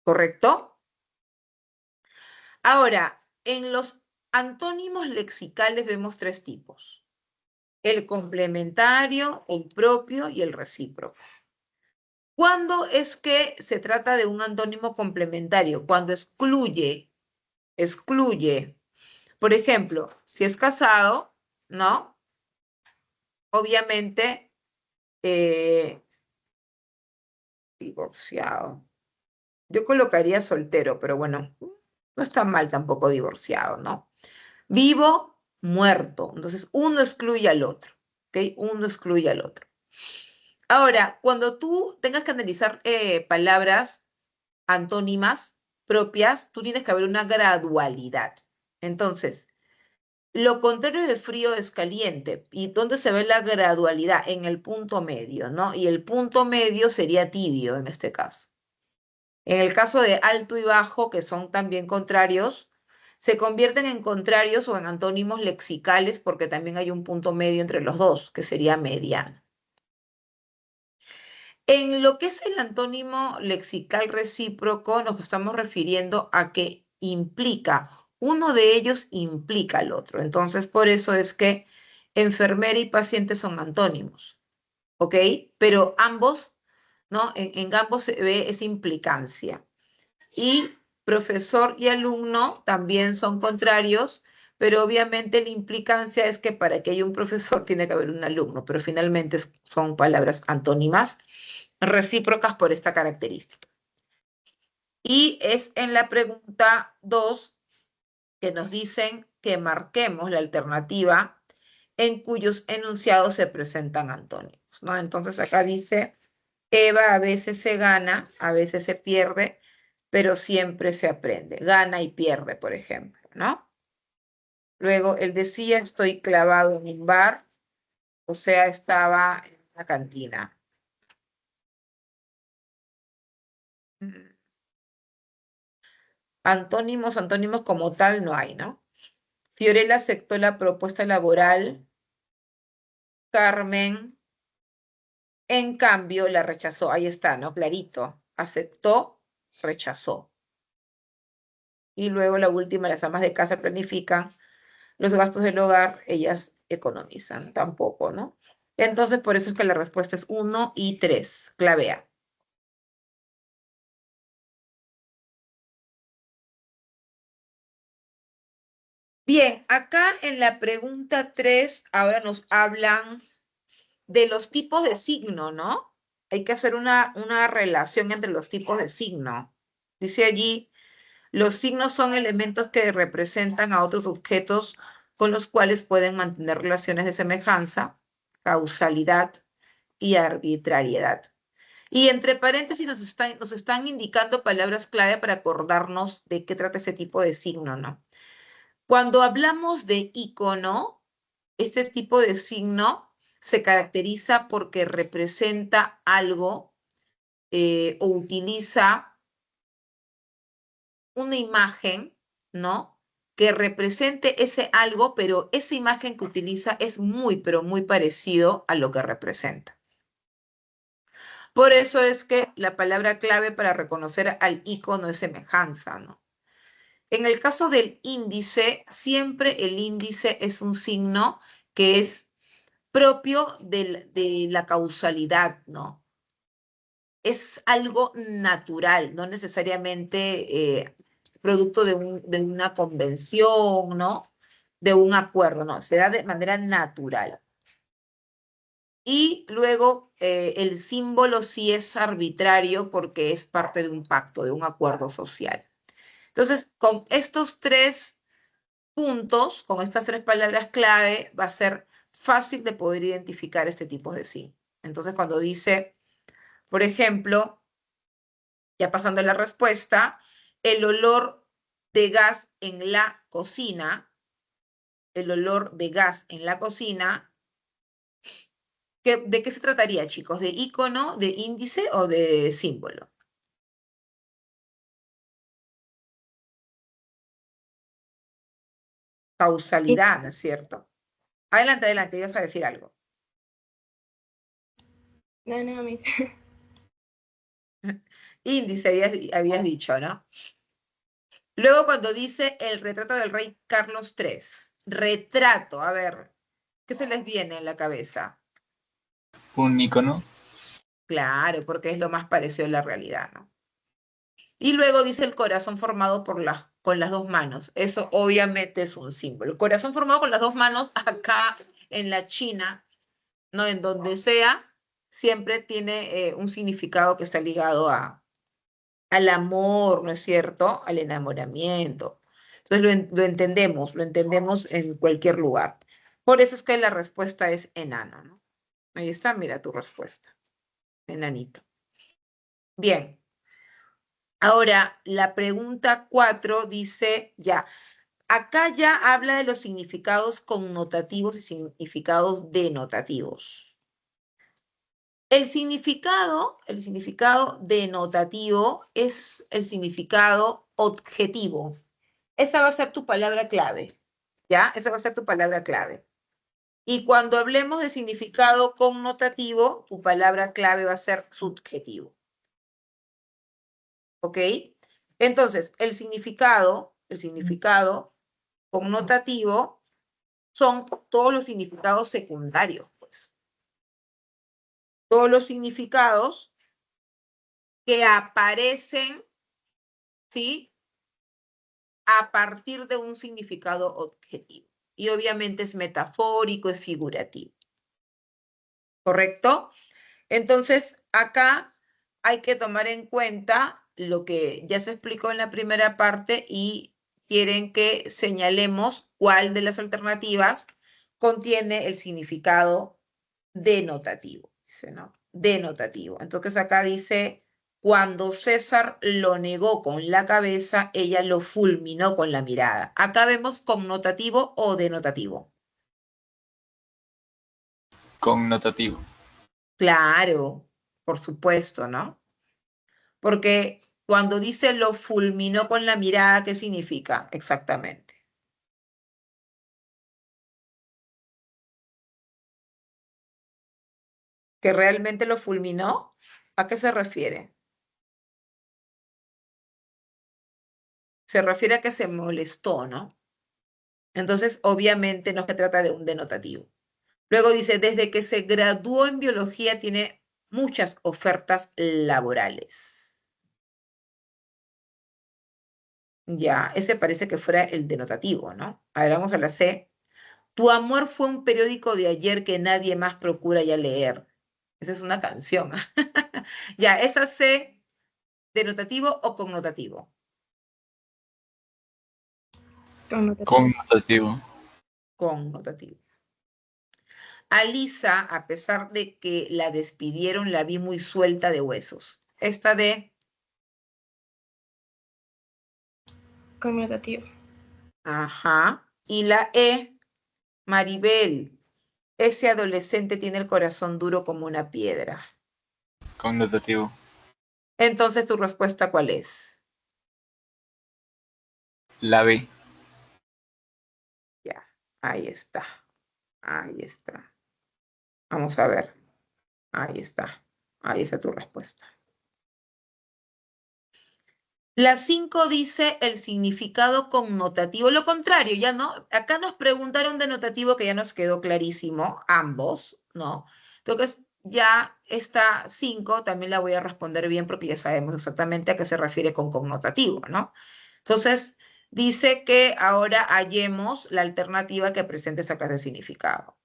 ¿Correcto? Ahora, en los antónimos lexicales vemos tres tipos: el complementario, el propio y el recíproco. ¿Cuándo es que se trata de un antónimo complementario? Cuando excluye. Por ejemplo, si es casado, ¿no? Obviamente, divorciado. Yo colocaría soltero, pero bueno, no está mal tampoco divorciado, ¿no? Vivo, muerto. Entonces, uno excluye al otro, ¿ok? Uno excluye al otro. Ahora, cuando tú tengas que analizar palabras antónimas propias, tú tienes que haber una gradualidad. Entonces, lo contrario de frío es caliente. ¿Y dónde se ve la gradualidad? En el punto medio, ¿no? Y el punto medio sería tibio en este caso. En el caso de alto y bajo, que son también contrarios, se convierten en contrarios o en antónimos lexicales porque también hay un punto medio entre los dos, que sería mediano. En lo que es el antónimo lexical recíproco, nos estamos refiriendo a que implica, uno de ellos implica al otro. Entonces, por eso es que enfermera y paciente son antónimos, ¿ok? Pero ambos, ¿no? En ambos se ve esa implicancia. Y profesor y alumno también son contrarios, pero obviamente la implicancia es que para que haya un profesor tiene que haber un alumno, pero finalmente son palabras antónimas recíprocas por esta característica. Y es en la pregunta 2 que nos dicen que marquemos la alternativa en cuyos enunciados se presentan antónimos, ¿no? Entonces acá dice, Eva a veces se gana, a veces se pierde, pero siempre se aprende. Gana y pierde, por ejemplo, ¿no? Luego él decía, estoy clavado en un bar, o sea, estaba en una cantina. Antónimos como tal no hay, ¿no? Fiorella aceptó la propuesta laboral, Carmen, en cambio, la rechazó. Ahí está, ¿no? Clarito. Aceptó, rechazó. Y luego la última, las amas de casa planifican los gastos del hogar, ellas economizan, tampoco, ¿no? Entonces, por eso es que la respuesta es 1 y 3, clave A. Bien, acá en la pregunta 3, ahora nos hablan de los tipos de signo, ¿no? Hay que hacer una relación entre los tipos de signo. Dice allí, los signos son elementos que representan a otros objetos con los cuales pueden mantener relaciones de semejanza, causalidad y arbitrariedad. Y entre paréntesis nos están indicando palabras clave para acordarnos de qué trata ese tipo de signo, ¿no? Cuando hablamos de icono, este tipo de signo se caracteriza porque representa algo o utiliza una imagen, ¿no? Que represente ese algo, pero esa imagen que utiliza es muy, pero muy parecido a lo que representa. Por eso es que la palabra clave para reconocer al icono es semejanza, ¿no? En el caso del índice, siempre el índice es un signo que es propio de la causalidad, ¿no? Es algo natural, no necesariamente producto de una convención, ¿no? De un acuerdo, no, se da de manera natural. Y luego el símbolo sí es arbitrario porque es parte de un pacto, de un acuerdo social. Entonces, con estos 3 puntos, con estas 3 palabras clave, va a ser fácil de poder identificar este tipo de signo. Entonces, cuando dice, por ejemplo, ya pasando a la respuesta, el olor de gas en la cocina, el olor de gas en la cocina, ¿de qué se trataría, chicos? ¿De icono, de índice o de símbolo? Causalidad, ¿no es cierto? Adelante, adelante, ibas a decir algo. No, no, Índice, habías dicho, ¿no? Luego cuando dice el retrato del rey Carlos III, retrato, a ver, ¿qué se les viene en la cabeza? Un icono. Claro, porque es lo más parecido a la realidad, ¿no? Y luego dice el corazón formado con las 2 manos. Eso obviamente es un símbolo. El corazón formado con las 2 manos acá en la China, ¿no? En donde sea, siempre tiene un significado que está ligado al amor, ¿no es cierto? Al enamoramiento. Entonces lo entendemos en cualquier lugar. Por eso es que la respuesta es enano, ¿no? Ahí está, mira tu respuesta. Enanito. Bien. Ahora, la pregunta 4 dice, ya, acá ya habla de los significados connotativos y significados denotativos. El significado denotativo es el significado objetivo. Esa va a ser tu palabra clave, ¿ya? Esa va a ser tu palabra clave. Y cuando hablemos de significado connotativo, tu palabra clave va a ser subjetivo. ¿Ok? Entonces, el significado connotativo son todos los significados secundarios, pues. Todos los significados que aparecen, ¿sí? A partir de un significado objetivo. Y obviamente es metafórico, es figurativo. ¿Correcto? Entonces, acá hay que tomar en cuenta lo que ya se explicó en la primera parte y quieren que señalemos cuál de las alternativas contiene el significado denotativo. Dice, ¿no? Denotativo. Entonces acá dice, cuando César lo negó con la cabeza, ella lo fulminó con la mirada. Acá vemos connotativo o denotativo. Connotativo. Claro, por supuesto, ¿no? Porque cuando dice lo fulminó con la mirada, ¿qué significa exactamente? ¿Que realmente lo fulminó? ¿A qué se refiere? Se refiere a que se molestó, ¿no? Entonces, obviamente no se trata de un denotativo. Luego dice, desde que se graduó en biología tiene muchas ofertas laborales. Ya, ese parece que fuera el denotativo, ¿no? A ver, vamos a la C. Tu amor fue un periódico de ayer que nadie más procura ya leer. Esa es una canción. Ya, esa C, denotativo o connotativo. Connotativo. Connotativo. A Lisa, a pesar de que la despidieron, la vi muy suelta de huesos. Esta de... Conmutativo. Ajá. Y la E, Maribel. Ese adolescente tiene el corazón duro como una piedra. Connotativo. Entonces, ¿tu respuesta cuál es? La B. Ya, ahí está. Ahí está. Vamos a ver. Ahí está. Ahí está tu respuesta. La 5 dice el significado connotativo. Lo contrario, ya no. Acá nos preguntaron denotativo que ya nos quedó clarísimo, ambos, ¿no? Entonces, ya esta 5 también la voy a responder bien porque ya sabemos exactamente a qué se refiere con connotativo, ¿no? Entonces, dice que ahora hallemos la alternativa que presente esa clase de significado.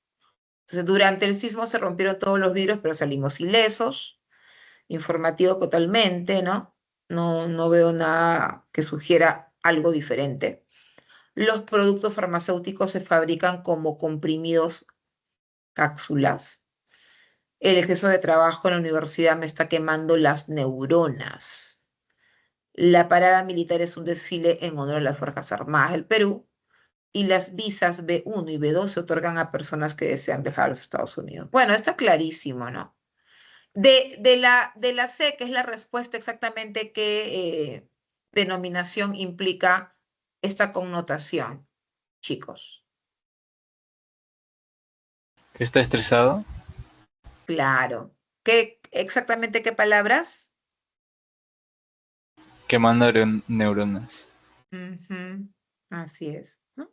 Entonces, durante el sismo se rompieron todos los vidrios, pero salimos ilesos. Informativo totalmente, ¿no? No veo nada que sugiera algo diferente. Los productos farmacéuticos se fabrican como comprimidos, cápsulas. El exceso de trabajo en la universidad me está quemando las neuronas. La parada militar es un desfile en honor a las Fuerzas Armadas del Perú. Y las visas B1 y B2 se otorgan a personas que desean viajar a los Estados Unidos. Bueno, está clarísimo, ¿no? De la C, que es la respuesta exactamente qué denominación implica esta connotación, chicos. ¿Que está estresado? Claro. Exactamente qué palabras? Quemando neuronas. Ujú, así es, ¿no?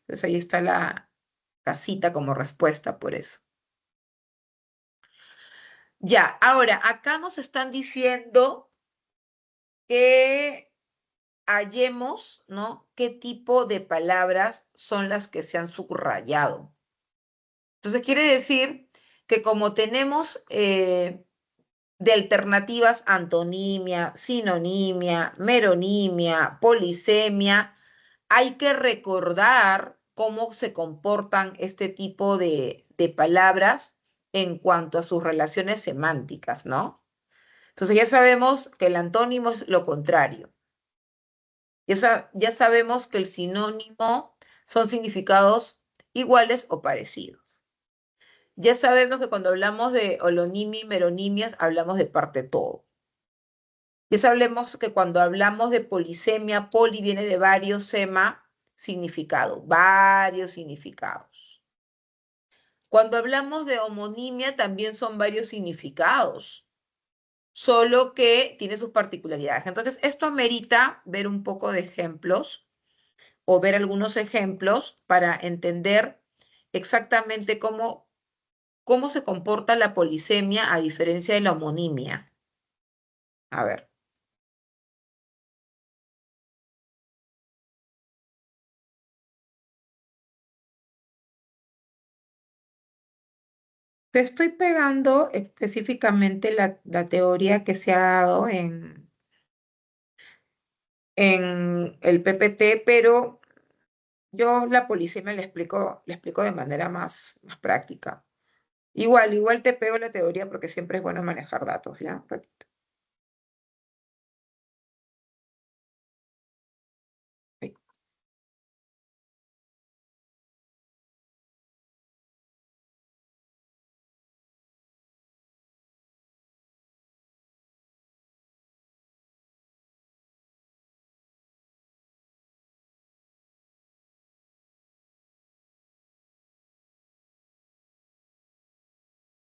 Entonces ahí está la casita como respuesta por eso. Ya, ahora, acá nos están diciendo que hallemos, ¿no? ¿Qué tipo de palabras son las que se han subrayado? Entonces quiere decir que como tenemos de alternativas antonimia, sinonimia, meronimia, polisemia, hay que recordar cómo se comportan este tipo de palabras en cuanto a sus relaciones semánticas, ¿no? Entonces ya sabemos que el antónimo es lo contrario. Ya sabemos que el sinónimo son significados iguales o parecidos. Ya sabemos que cuando hablamos de holonimia y meronimias, hablamos de parte todo. Ya sabemos que cuando hablamos de polisemia, poli viene de varios, sema, significado, varios significados. Cuando hablamos de homonimia, también son varios significados, solo que tiene sus particularidades. Entonces, esto amerita ver un poco de ejemplos o ver algunos ejemplos para entender exactamente cómo se comporta la polisemia a diferencia de la homonimia. A ver. Te estoy pegando específicamente la teoría que se ha dado en el PPT, pero yo la polisemia le explico de manera más práctica. Igual te pego la teoría porque siempre es bueno manejar datos, ¿ya? Repito. Ahí.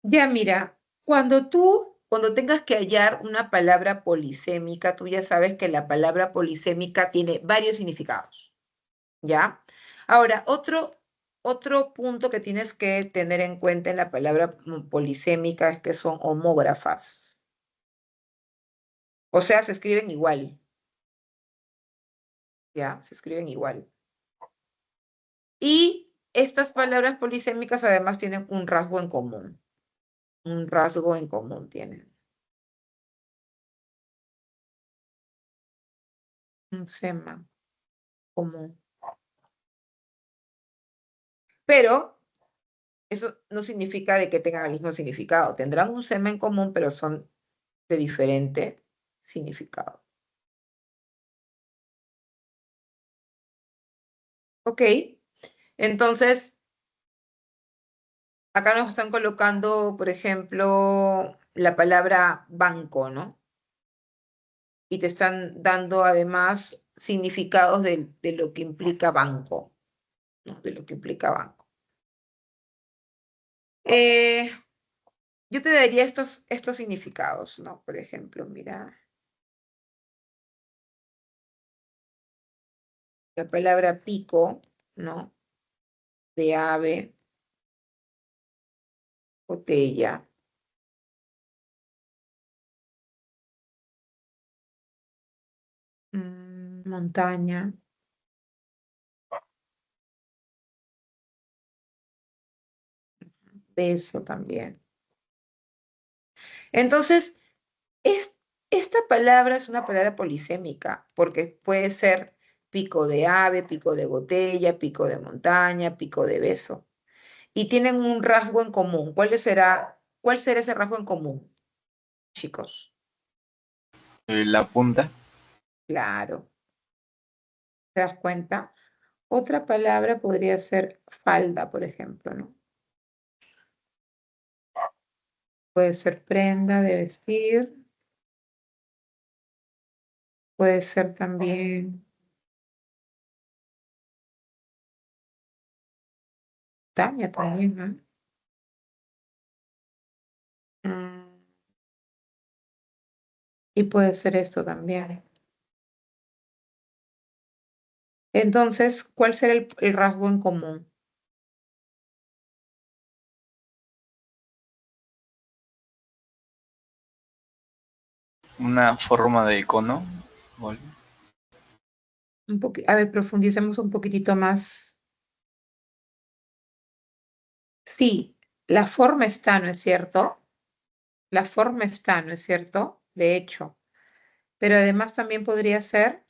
Ya mira, cuando tengas que hallar una palabra polisémica, tú ya sabes que la palabra polisémica tiene varios significados, ¿ya? Ahora, otro punto que tienes que tener en cuenta en la palabra polisémica es que son homógrafas. O sea, se escriben igual. Ya, se escriben igual. Y estas palabras polisémicas además tienen un rasgo en común. Un rasgo en común tienen. Un sema común. Pero eso no significa de que tengan el mismo significado. Tendrán un sema en común, pero son de diferente significado. Ok, entonces acá nos están colocando, por ejemplo, la palabra banco, ¿no? Y te están dando además significados de lo que implica banco, ¿no? De lo que implica banco. Yo te daría estos significados, ¿no? Por ejemplo, mira, la palabra pico, ¿no? De ave, botella. Montaña. Beso también. Entonces, esta palabra es una palabra polisémica, porque puede ser pico de ave, pico de botella, pico de montaña, pico de beso. Y tienen un rasgo en común. ¿Cuál será ese rasgo en común, chicos? La punta. Claro. ¿Te das cuenta? Otra palabra podría ser falda, por ejemplo, ¿no? Puede ser prenda de vestir. Puede ser también Tania también, ¿no? Y puede ser esto también. Entonces, ¿cuál será el rasgo en común? Una forma de cono. o algo. A ver, profundicemos un poquitito más. Sí, la forma está, ¿no es cierto? La forma está, ¿no es cierto? De hecho. Pero además también podría ser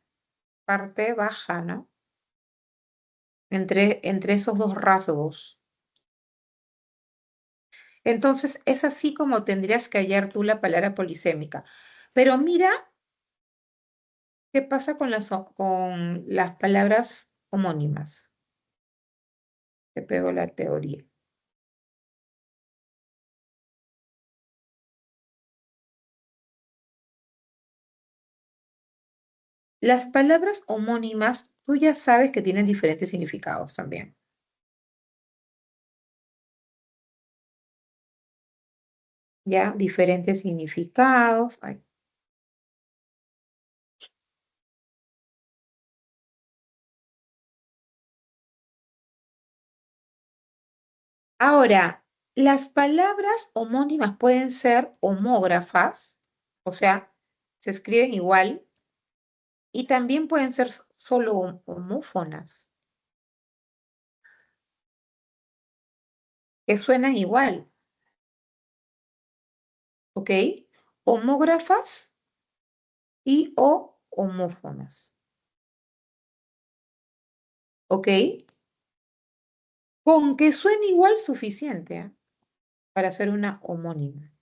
parte baja, ¿no? Entre esos dos rasgos. Entonces, es así como tendrías que hallar tú la palabra polisémica. Pero mira qué pasa con las palabras homónimas. Te pego la teoría. Las palabras homónimas, tú ya sabes que tienen diferentes significados también. ¿Ya? Diferentes significados. Ay. Ahora, las palabras homónimas pueden ser homógrafas, o sea, se escriben igual, y también pueden ser solo homófonas, que suenan igual, ¿ok? Homógrafas y o homófonas, ¿ok? Con que suene igual suficiente, ¿eh? Para hacer una homónima.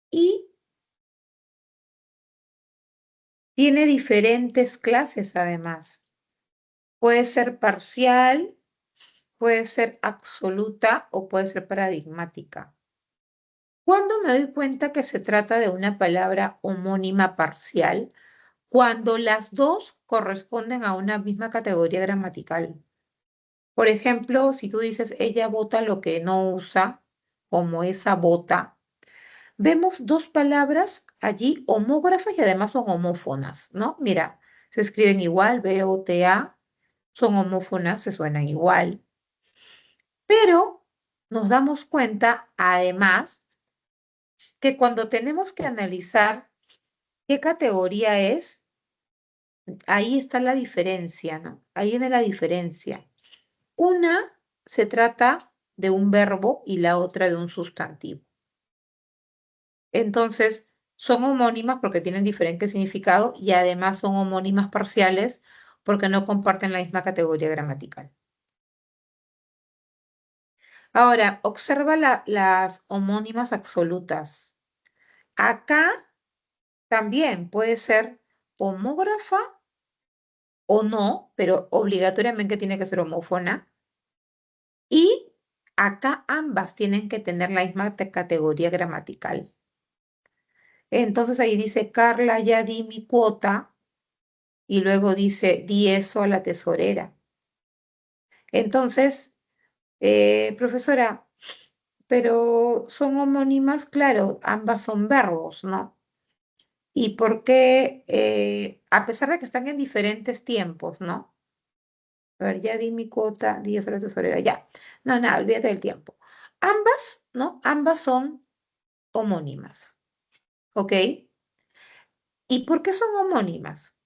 Y tiene diferentes clases además. Puede ser parcial, puede ser absoluta o puede ser paradigmática. ¿Cuándo me doy cuenta que se trata de una palabra homónima parcial? Cuando las dos corresponden a una misma categoría gramatical. Por ejemplo, si tú dices ella bota lo que no usa, como esa bota, vemos dos palabras allí homógrafas y además son homófonas, ¿no? Mira, se escriben igual, B-O-T-A, son homófonas, se suenan igual. Pero nos damos cuenta, además, que cuando tenemos que analizar qué categoría es, ahí está la diferencia, ¿no? Ahí viene la diferencia. Una se trata de un verbo y la otra de un sustantivo. Entonces, son homónimas porque tienen diferente significado y además son homónimas parciales porque no comparten la misma categoría gramatical. Ahora, observa las homónimas absolutas. Acá también puede ser homógrafa o no, pero obligatoriamente tiene que ser homófona. Y acá ambas tienen que tener la misma categoría gramatical. Entonces ahí dice, Carla, ya di mi cuota. Y luego dice, di eso a la tesorera. Entonces, profesora, pero son homónimas, claro, ambas son verbos, ¿no? ¿Y por qué, a pesar de que están en diferentes tiempos, ¿no? A ver, ya di mi cuota, di eso a la tesorera, ya. No, nada, olvídate del tiempo. Ambas, ¿no? Ambas son homónimas, ¿ok? ¿Y por qué son homónimas?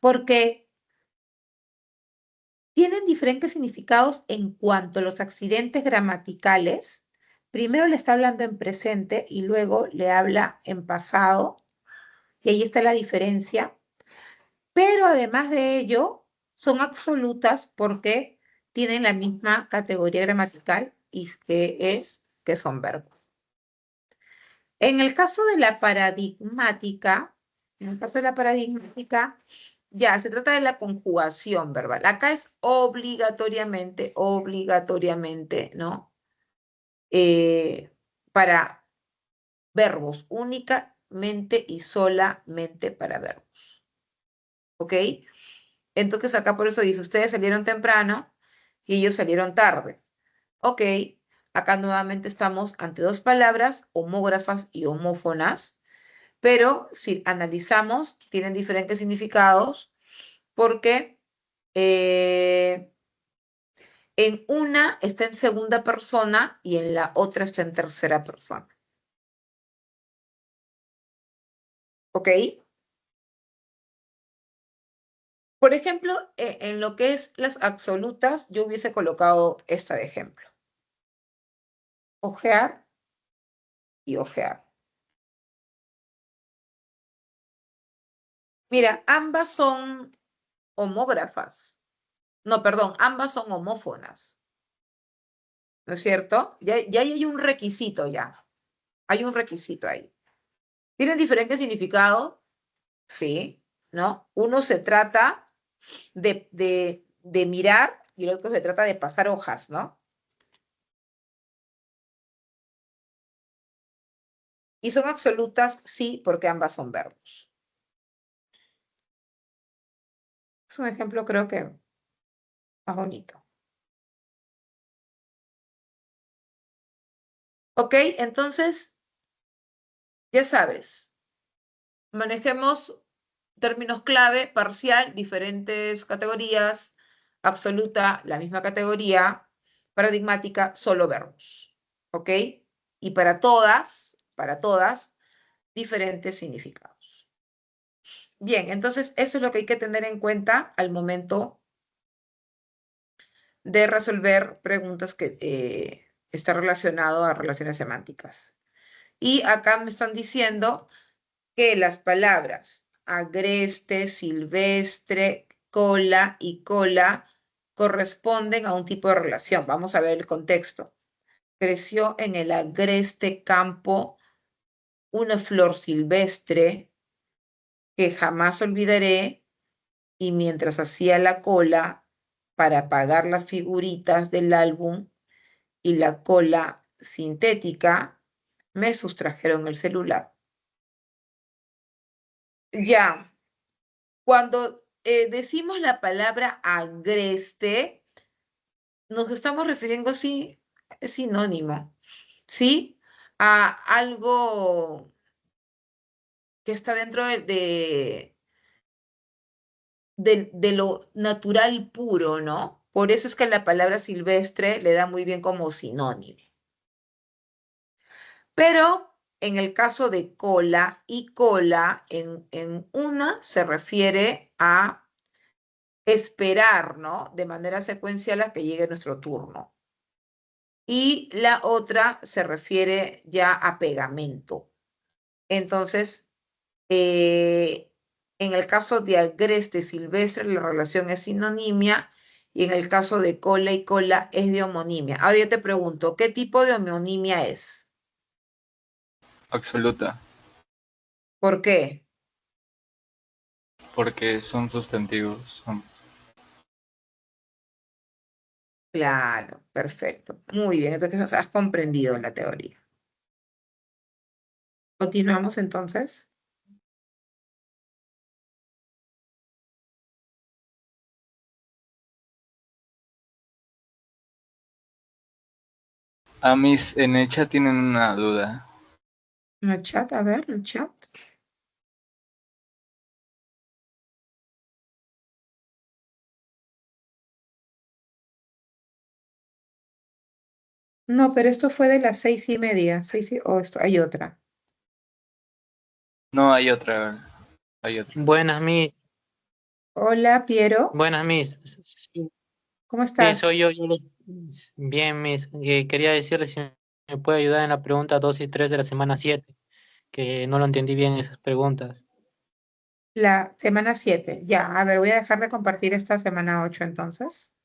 Porque tienen diferentes significados en cuanto a los accidentes gramaticales. Primero le está hablando en presente y luego le habla en pasado. Y ahí está la diferencia. Pero además de ello, son absolutas porque tienen la misma categoría gramatical y que son verbos. En el caso de la paradigmática, ya se trata de la conjugación verbal. Acá es obligatoriamente, ¿no? Para verbos, únicamente y solamente para verbos. ¿Ok? Entonces acá por eso dice, ustedes salieron temprano y ellos salieron tarde. Ok, acá nuevamente estamos ante dos palabras, homógrafas y homófonas, pero si analizamos, tienen diferentes significados porque en una está en segunda persona y en la otra está en tercera persona. ¿Ok? Por ejemplo, en lo que es las absolutas, yo hubiese colocado esta de ejemplo. Ojear y ojear. Mira, ambas son homógrafas. No, perdón, ambas son homófonas. ¿No es cierto? Ya hay un requisito ya. Hay un requisito ahí. ¿Tienen diferente significado? Sí, ¿no? Uno se trata de mirar y el otro se trata de pasar hojas, ¿no? Y son absolutas, sí, porque ambas son verbos. Es un ejemplo, creo que más bonito. Ok, entonces, ya sabes, manejemos términos clave, parcial, diferentes categorías, absoluta, la misma categoría, paradigmática, solo verbos. ¿Ok? Y para todas, diferentes significados. Bien, entonces eso es lo que hay que tener en cuenta al momento de resolver preguntas que están relacionadas a relaciones semánticas. Y acá me están diciendo que las palabras agreste, silvestre, cola y cola corresponden a un tipo de relación. Vamos a ver el contexto. Creció en el agreste campo una flor silvestre que jamás olvidaré y mientras hacía la cola para pagar las figuritas del álbum y la cola sintética, me sustrajeron el celular. Ya, cuando decimos la palabra agreste, nos estamos refiriendo, sí, es sinónimo, ¿sí? A algo que está dentro de lo natural puro, ¿no? Por eso es que la palabra silvestre le da muy bien como sinónimo. Pero en el caso de cola y cola, en una se refiere a esperar, ¿no? De manera secuencial a que llegue nuestro turno. Y la otra se refiere ya a pegamento. Entonces, en el caso de agreste y silvestre, la relación es sinonimia, y en el caso de cola y cola es de homonimia. Ahora yo te pregunto, ¿qué tipo de homonimia es? Absoluta, ¿Por qué? porque son sustantivos. Claro, perfecto. Muy bien, entonces has comprendido la teoría. Continuamos entonces. Mis en el chat tienen una duda. En el chat, a ver, el chat. No, pero esto fue de las 6:30. Hay otra. No, hay otra. Hay otra. Buenas, Miss. Hola, Piero. Buenas, Miss. Sí, ¿Cómo sí, soy estás? yo. Bien, Miss. Quería decirle si me puede ayudar en la pregunta 2 y 3 de la semana 7, que no lo entendí bien esas preguntas. La semana 7. Ya, a ver, voy a dejar de compartir esta semana 8 entonces.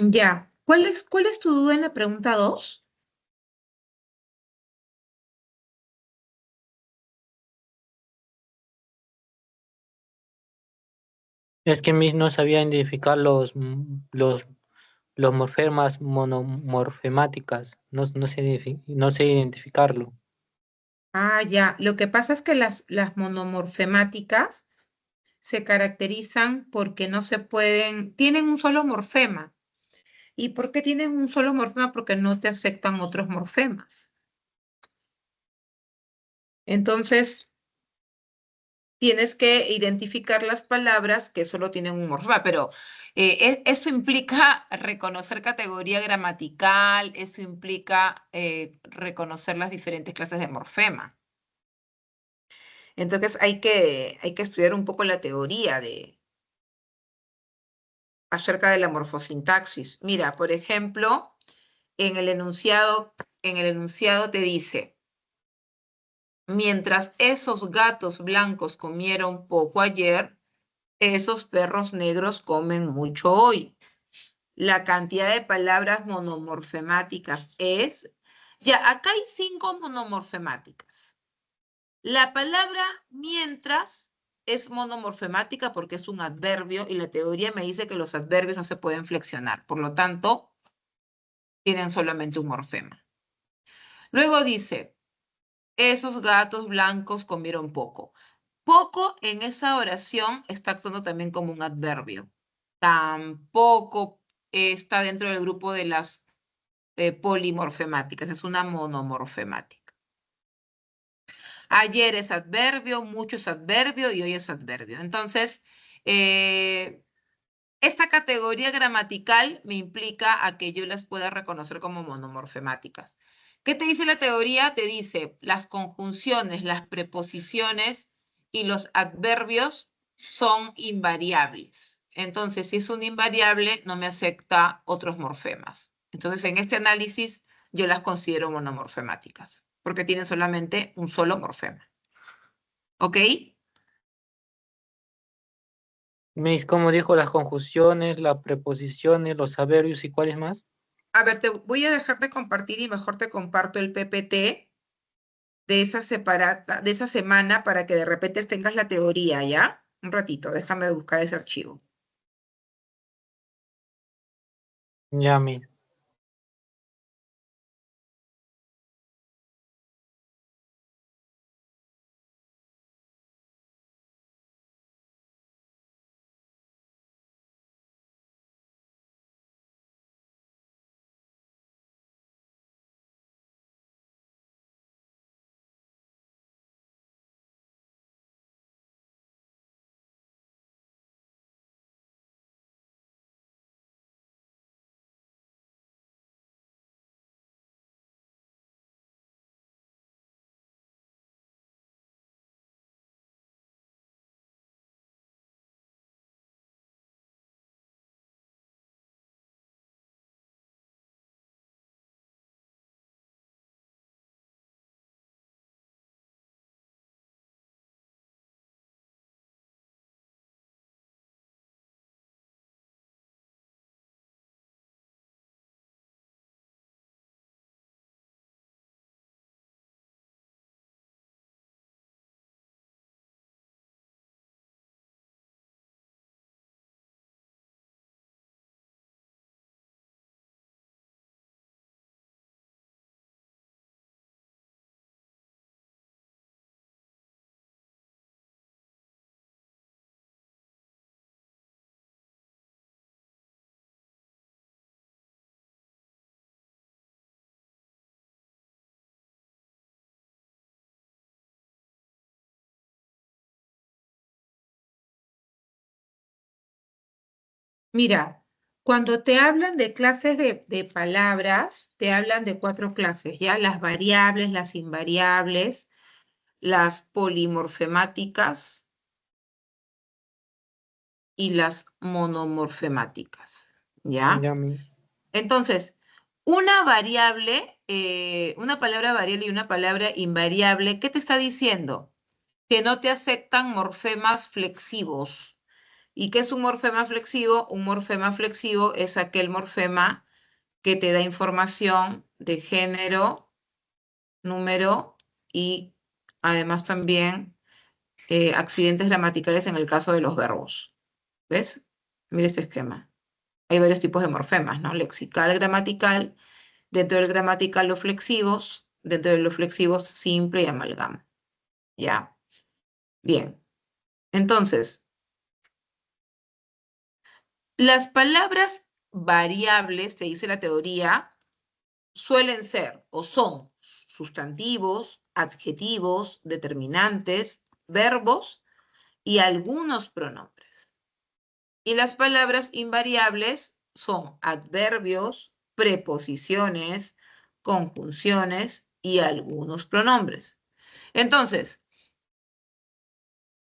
Ya. ¿Cuál es tu duda en la pregunta 2? Es que Miss no sabía identificar los morfemas monomorfemáticas. No sé identificarlo. Ah, ya. Lo que pasa es que las monomorfemáticas se caracterizan porque no se pueden, tienen un solo morfema. ¿Y por qué tienen un solo morfema? Porque no te aceptan otros morfemas. Entonces, tienes que identificar las palabras que solo tienen un morfema, pero eso implica reconocer categoría gramatical, eso implica reconocer las diferentes clases de morfema. Entonces hay que estudiar un poco la teoría acerca de la morfosintaxis. Mira, por ejemplo, en el enunciado te dice, mientras esos gatos blancos comieron poco ayer, esos perros negros comen mucho hoy. La cantidad de palabras monomorfemáticas es... Ya, acá hay 5 monomorfemáticas. La palabra mientras es monomorfemática porque es un adverbio y la teoría me dice que los adverbios no se pueden flexionar. Por lo tanto, tienen solamente un morfema. Luego dice, esos gatos blancos comieron poco. Poco en esa oración está actuando también como un adverbio. Tampoco está dentro del grupo de las polimorfemáticas, es una monomorfemática. Ayer es adverbio, mucho es adverbio y hoy es adverbio. Entonces, esta categoría gramatical me implica a que yo las pueda reconocer como monomorfemáticas. ¿Qué te dice la teoría? Te dice las conjunciones, las preposiciones y los adverbios son invariables. Entonces, si es un invariable, no me acepta otros morfemas. Entonces, en este análisis, yo las considero monomorfemáticas, porque tienen solamente un solo morfema. ¿Ok? Miss, ¿cómo dijo las conjunciones, las preposiciones, los adverbios y cuáles más? A ver, te voy a dejar de compartir y mejor te comparto el PPT de esa semana para que de repente tengas la teoría, ¿ya? Un ratito, déjame buscar ese archivo. Ya, Miss. Mira, cuando te hablan de clases de palabras, te hablan de 4 clases, ¿ya? Las variables, las invariables, las polimorfemáticas y las monomorfemáticas, ¿ya? Ya, Miss. Entonces, una variable, una palabra variable y una palabra invariable, ¿qué te está diciendo? Que no te aceptan morfemas flexivos. ¿Y qué es un morfema flexivo? Un morfema flexivo es aquel morfema que te da información de género, número y además también accidentes gramaticales en el caso de los verbos. ¿Ves? Mira este esquema. Hay varios tipos de morfemas, ¿no? Lexical, gramatical. Dentro del gramatical los flexivos. Dentro de los flexivos simple y amalgama. ¿Ya? Bien. Entonces, las palabras variables, te dice la teoría, suelen ser o son sustantivos, adjetivos, determinantes, verbos y algunos pronombres. Y las palabras invariables son adverbios, preposiciones, conjunciones y algunos pronombres. Entonces,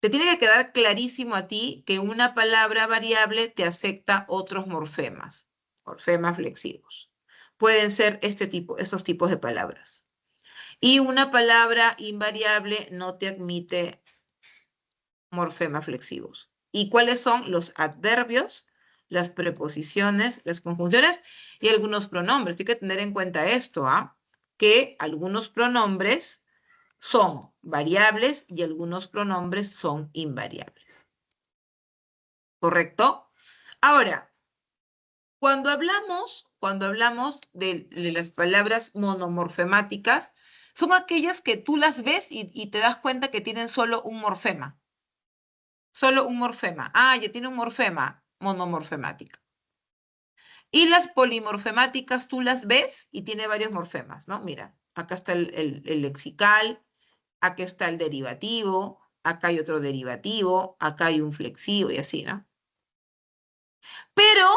te tiene que quedar clarísimo a ti que una palabra variable te acepta otros morfemas flexivos. Pueden ser estos tipos de palabras. Y una palabra invariable no te admite morfemas flexivos. ¿Y cuáles son? Los adverbios, las preposiciones, las conjunciones y algunos pronombres. Hay que tener en cuenta esto, que algunos pronombres son variables y algunos pronombres son invariables. ¿Correcto? Ahora, cuando hablamos de las palabras monomorfemáticas, son aquellas que tú las ves y te das cuenta que tienen solo un morfema. Solo un morfema. Ah, ya tiene un morfema, monomorfemática. Y las polimorfemáticas tú las ves y tiene varios morfemas, ¿no? Mira, acá está el lexical, acá está el derivativo, acá hay otro derivativo, acá hay un flexivo y así, ¿no? Pero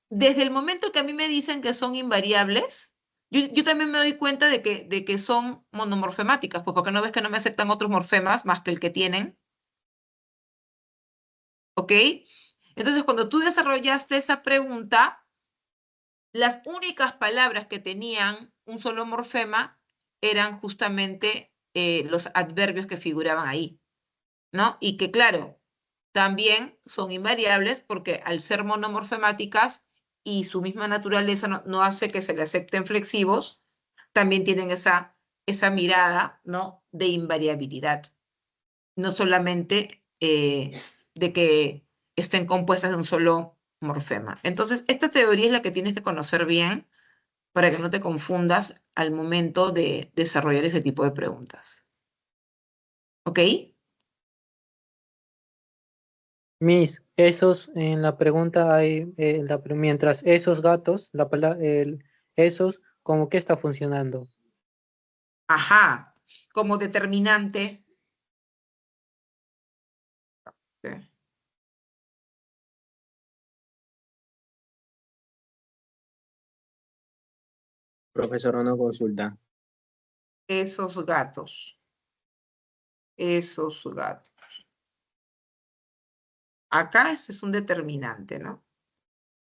desde el momento que a mí me dicen que son invariables, yo también me doy cuenta de que son monomorfemáticas, pues porque no ves que no me aceptan otros morfemas más que el que tienen. ¿Ok? Entonces, cuando tú desarrollaste esa pregunta, las únicas palabras que tenían un solo morfema eran justamente los adverbios que figuraban ahí, ¿no? Y que, claro, también son invariables porque al ser monomorfemáticas y su misma naturaleza no hace que se le acepten flexivos, también tienen esa mirada, ¿no? De invariabilidad. No solamente de que estén compuestas de un solo morfema. Entonces, esta teoría es la que tienes que conocer bien para que no te confundas al momento de desarrollar ese tipo de preguntas. ¿Ok? Miss, esos, en la pregunta hay, mientras esos gatos, esos, ¿cómo que está funcionando? Ajá. Como determinante. Okay. Profesor, una consulta. Esos gatos. Esos gatos. Acá este es un determinante, ¿no?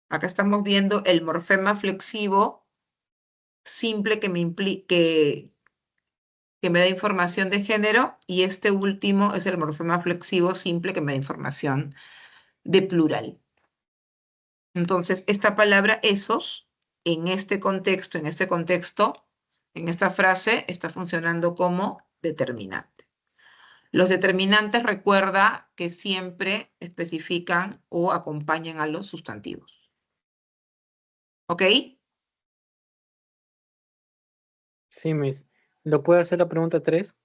Acá estamos viendo el morfema flexivo simple que me da información de género y este último es el morfema flexivo simple que me da información de plural. Entonces, esta palabra esos, en este contexto, en esta frase, está funcionando como determinante. Los determinantes, recuerda que siempre especifican o acompañan a los sustantivos. ¿Ok? Sí, Miss. ¿Lo puede hacer la pregunta 3?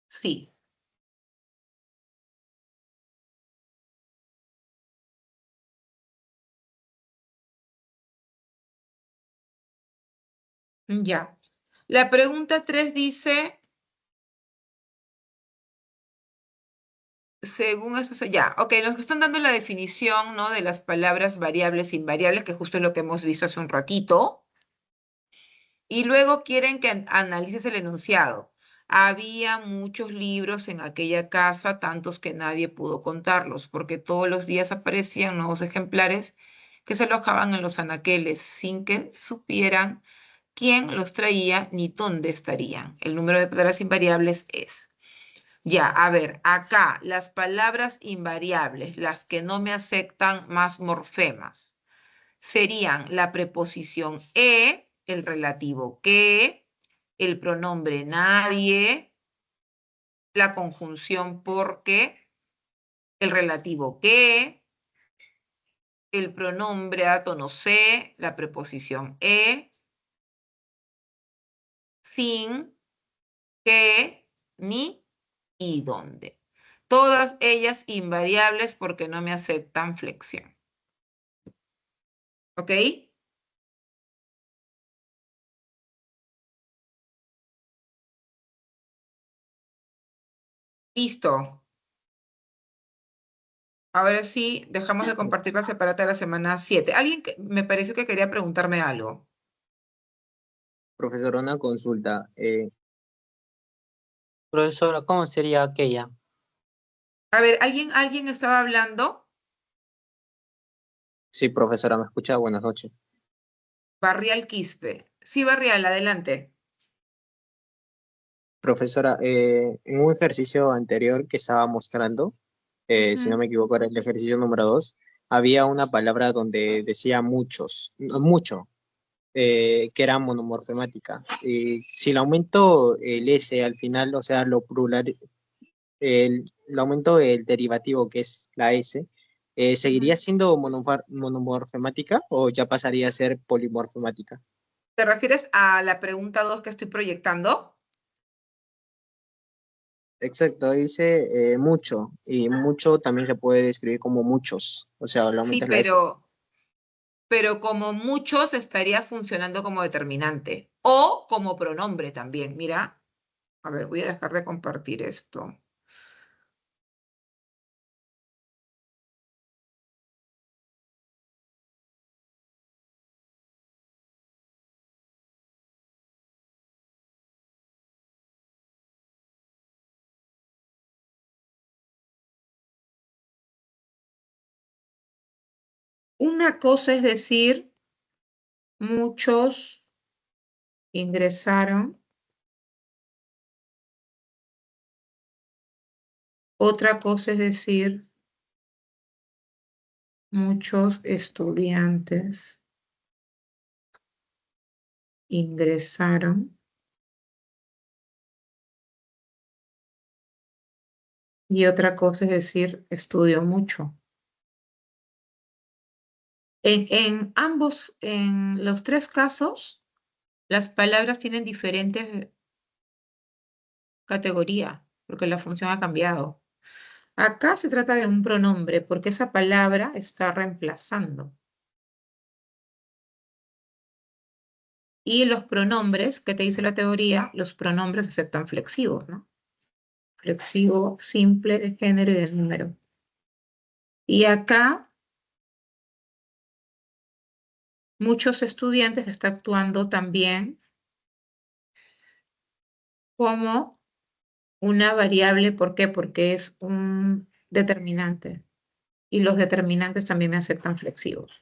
Sí. Ya. La pregunta 3 dice, según eso, ya, ok, nos están dando la definición, ¿no? De las palabras variables e invariables, que justo es lo que hemos visto hace un ratito. Y luego quieren que analices el enunciado. Había muchos libros en aquella casa, tantos que nadie pudo contarlos, porque todos los días aparecían nuevos ejemplares que se alojaban en los anaqueles sin que supieran quién los traía ni dónde estarían. El número de palabras invariables es. Ya, a ver, acá las palabras invariables, las que no me aceptan más morfemas, serían la preposición el relativo que, el pronombre nadie, la conjunción porque, el relativo que, el pronombre átono se, la preposición sin, que, ni y dónde. Todas ellas invariables porque no me aceptan flexión. ¿Ok? Listo. Ahora sí, dejamos de compartir la separata de la semana 7. Alguien que me pareció que quería preguntarme algo. Profesor, una consulta. Profesora, ¿cómo sería aquella? A ver, ¿alguien estaba hablando? Sí, profesora, ¿me escucha? Buenas noches. Barrial Quispe. Sí, Barrial, adelante. Profesora, en un ejercicio anterior que estaba mostrando, si no Ujú. me equivoco, era el ejercicio número 2, había una palabra donde decía muchos, no, mucho, que era monomorfemática. Y si le aumento el S al final, o sea, lo plural, le aumento el derivativo que es la S, ¿seguiría Ujú. siendo monomorfemática o ya pasaría a ser polimorfemática? ¿Te refieres a la pregunta 2 que estoy proyectando? Exacto, dice mucho, y mucho también se puede describir como muchos, o sea, le Sí, aumentas la S. pero como muchos estaría funcionando como determinante o como pronombre también. Mira, a ver, voy a dejar de compartir esto. Una cosa es decir, muchos ingresaron. Otra cosa es decir, muchos estudiantes ingresaron. Y otra cosa es decir, estudió mucho. En los tres casos, las palabras tienen diferentes categorías, porque la función ha cambiado. Acá se trata de un pronombre, porque esa palabra está reemplazando. Y los pronombres, ¿qué te dice la teoría? Los pronombres aceptan flexivos, ¿no? Flexivo, simple, de género y de número. Y acá, muchos estudiantes están actuando también como una variable. ¿Por qué? Porque es un determinante. Y los determinantes también me aceptan flexivos.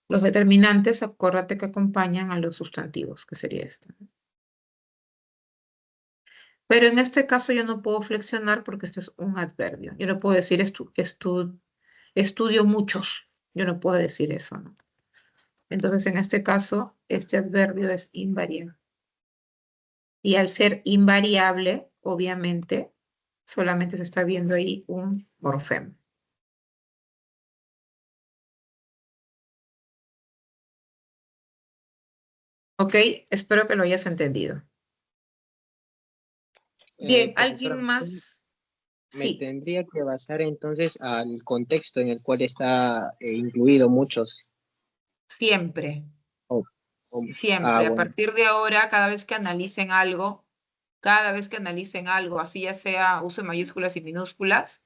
Los determinantes, acuérdate que acompañan a los sustantivos, que sería esto, ¿no? Pero en este caso yo no puedo flexionar porque esto es un adverbio. Yo no puedo decir estudio muchos. Yo no puedo decir eso, ¿no? Entonces, en este caso, este adverbio es invariable. Y al ser invariable, obviamente, solamente se está viendo ahí un morfema. ¿Ok? Espero que lo hayas entendido. Bien, Profesora, ¿alguien más? me Sí, tendría que basar entonces al contexto en el cual está incluido muchos. siempre, Oh, oh, siempre. A bueno, partir de ahora, cada vez que analicen algo, así ya sea uso mayúsculas y minúsculas,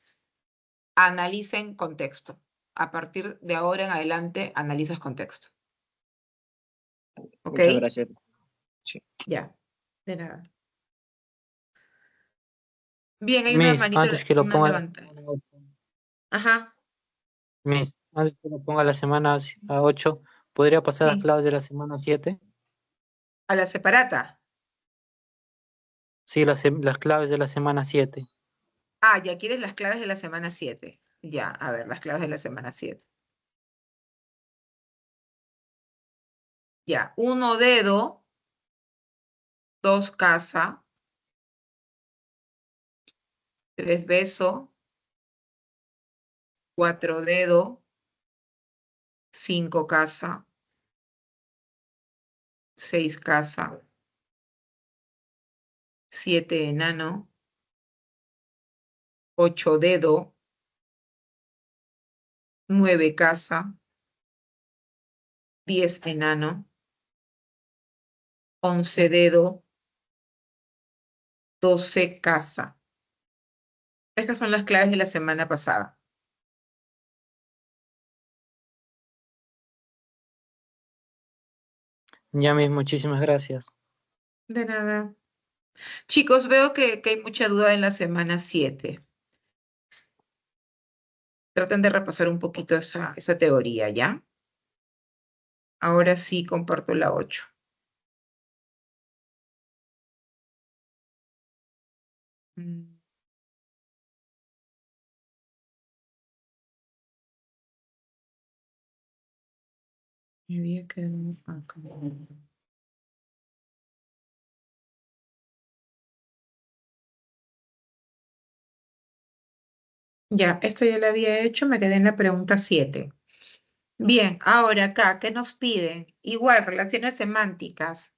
analicen contexto. A partir de ahora en adelante, analizas contexto. ¿Ok? muchas gracias. Sí. Ya, de nada. Bien, hay una Miss, manito, antes que lo una ponga levantada. Ajá, Miss, antes que lo ponga la semana 8, ¿podría pasar las sí. claves de la semana 7? A la separata. Sí, las claves de la semana 7. Ah, ya quieres las claves de la semana 7. Ya, a ver, las claves de la semana 7. Ya, 1 dedo, 2 casa, 3 beso, 4 dedo, 5 casa, 6 casa, 7 enano, 8 dedo, 9 casa, 10 enano, 11 dedo, 12 casa. Estas son las claves de la semana pasada. Ya, Miss, muchísimas gracias. De nada. Chicos, veo que hay mucha duda en la semana 7. Traten de repasar un poquito esa teoría, ¿ya? Ahora sí comparto la 8. Mm. Me había quedado acá. Ya, esto ya lo había hecho, me quedé en la pregunta 7. Bien, ahora acá, ¿qué nos piden? Igual, relaciones semánticas.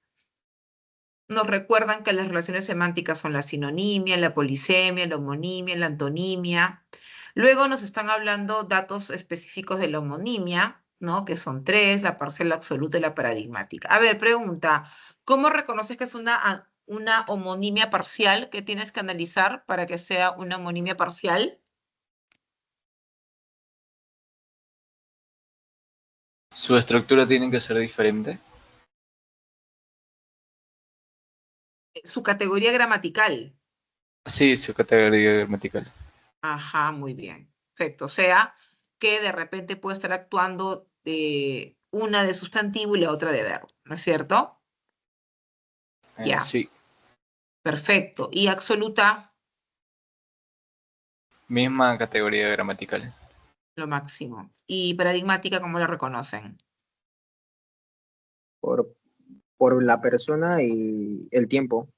Nos recuerdan que las relaciones semánticas son la sinonimia, la polisemia, la homonimia, la antonimia. Luego nos están hablando datos específicos de la homonimia, ¿no? Que son 3, la parcial absoluta y la paradigmática. A ver, pregunta, ¿cómo reconoces que es una homonimia parcial? ¿Qué tienes que analizar para que sea una homonimia parcial? Su estructura tiene que ser diferente. Su categoría gramatical. Sí, su categoría gramatical. Ajá, muy bien. Perfecto. O sea, que de repente puede estar actuando de una de sustantivo y la otra de verbo, ¿no es cierto? Ya, Sí, perfecto. Y absoluta, misma categoría gramatical. lo máximo. Y paradigmática, ¿cómo la reconocen? Por la persona y el tiempo.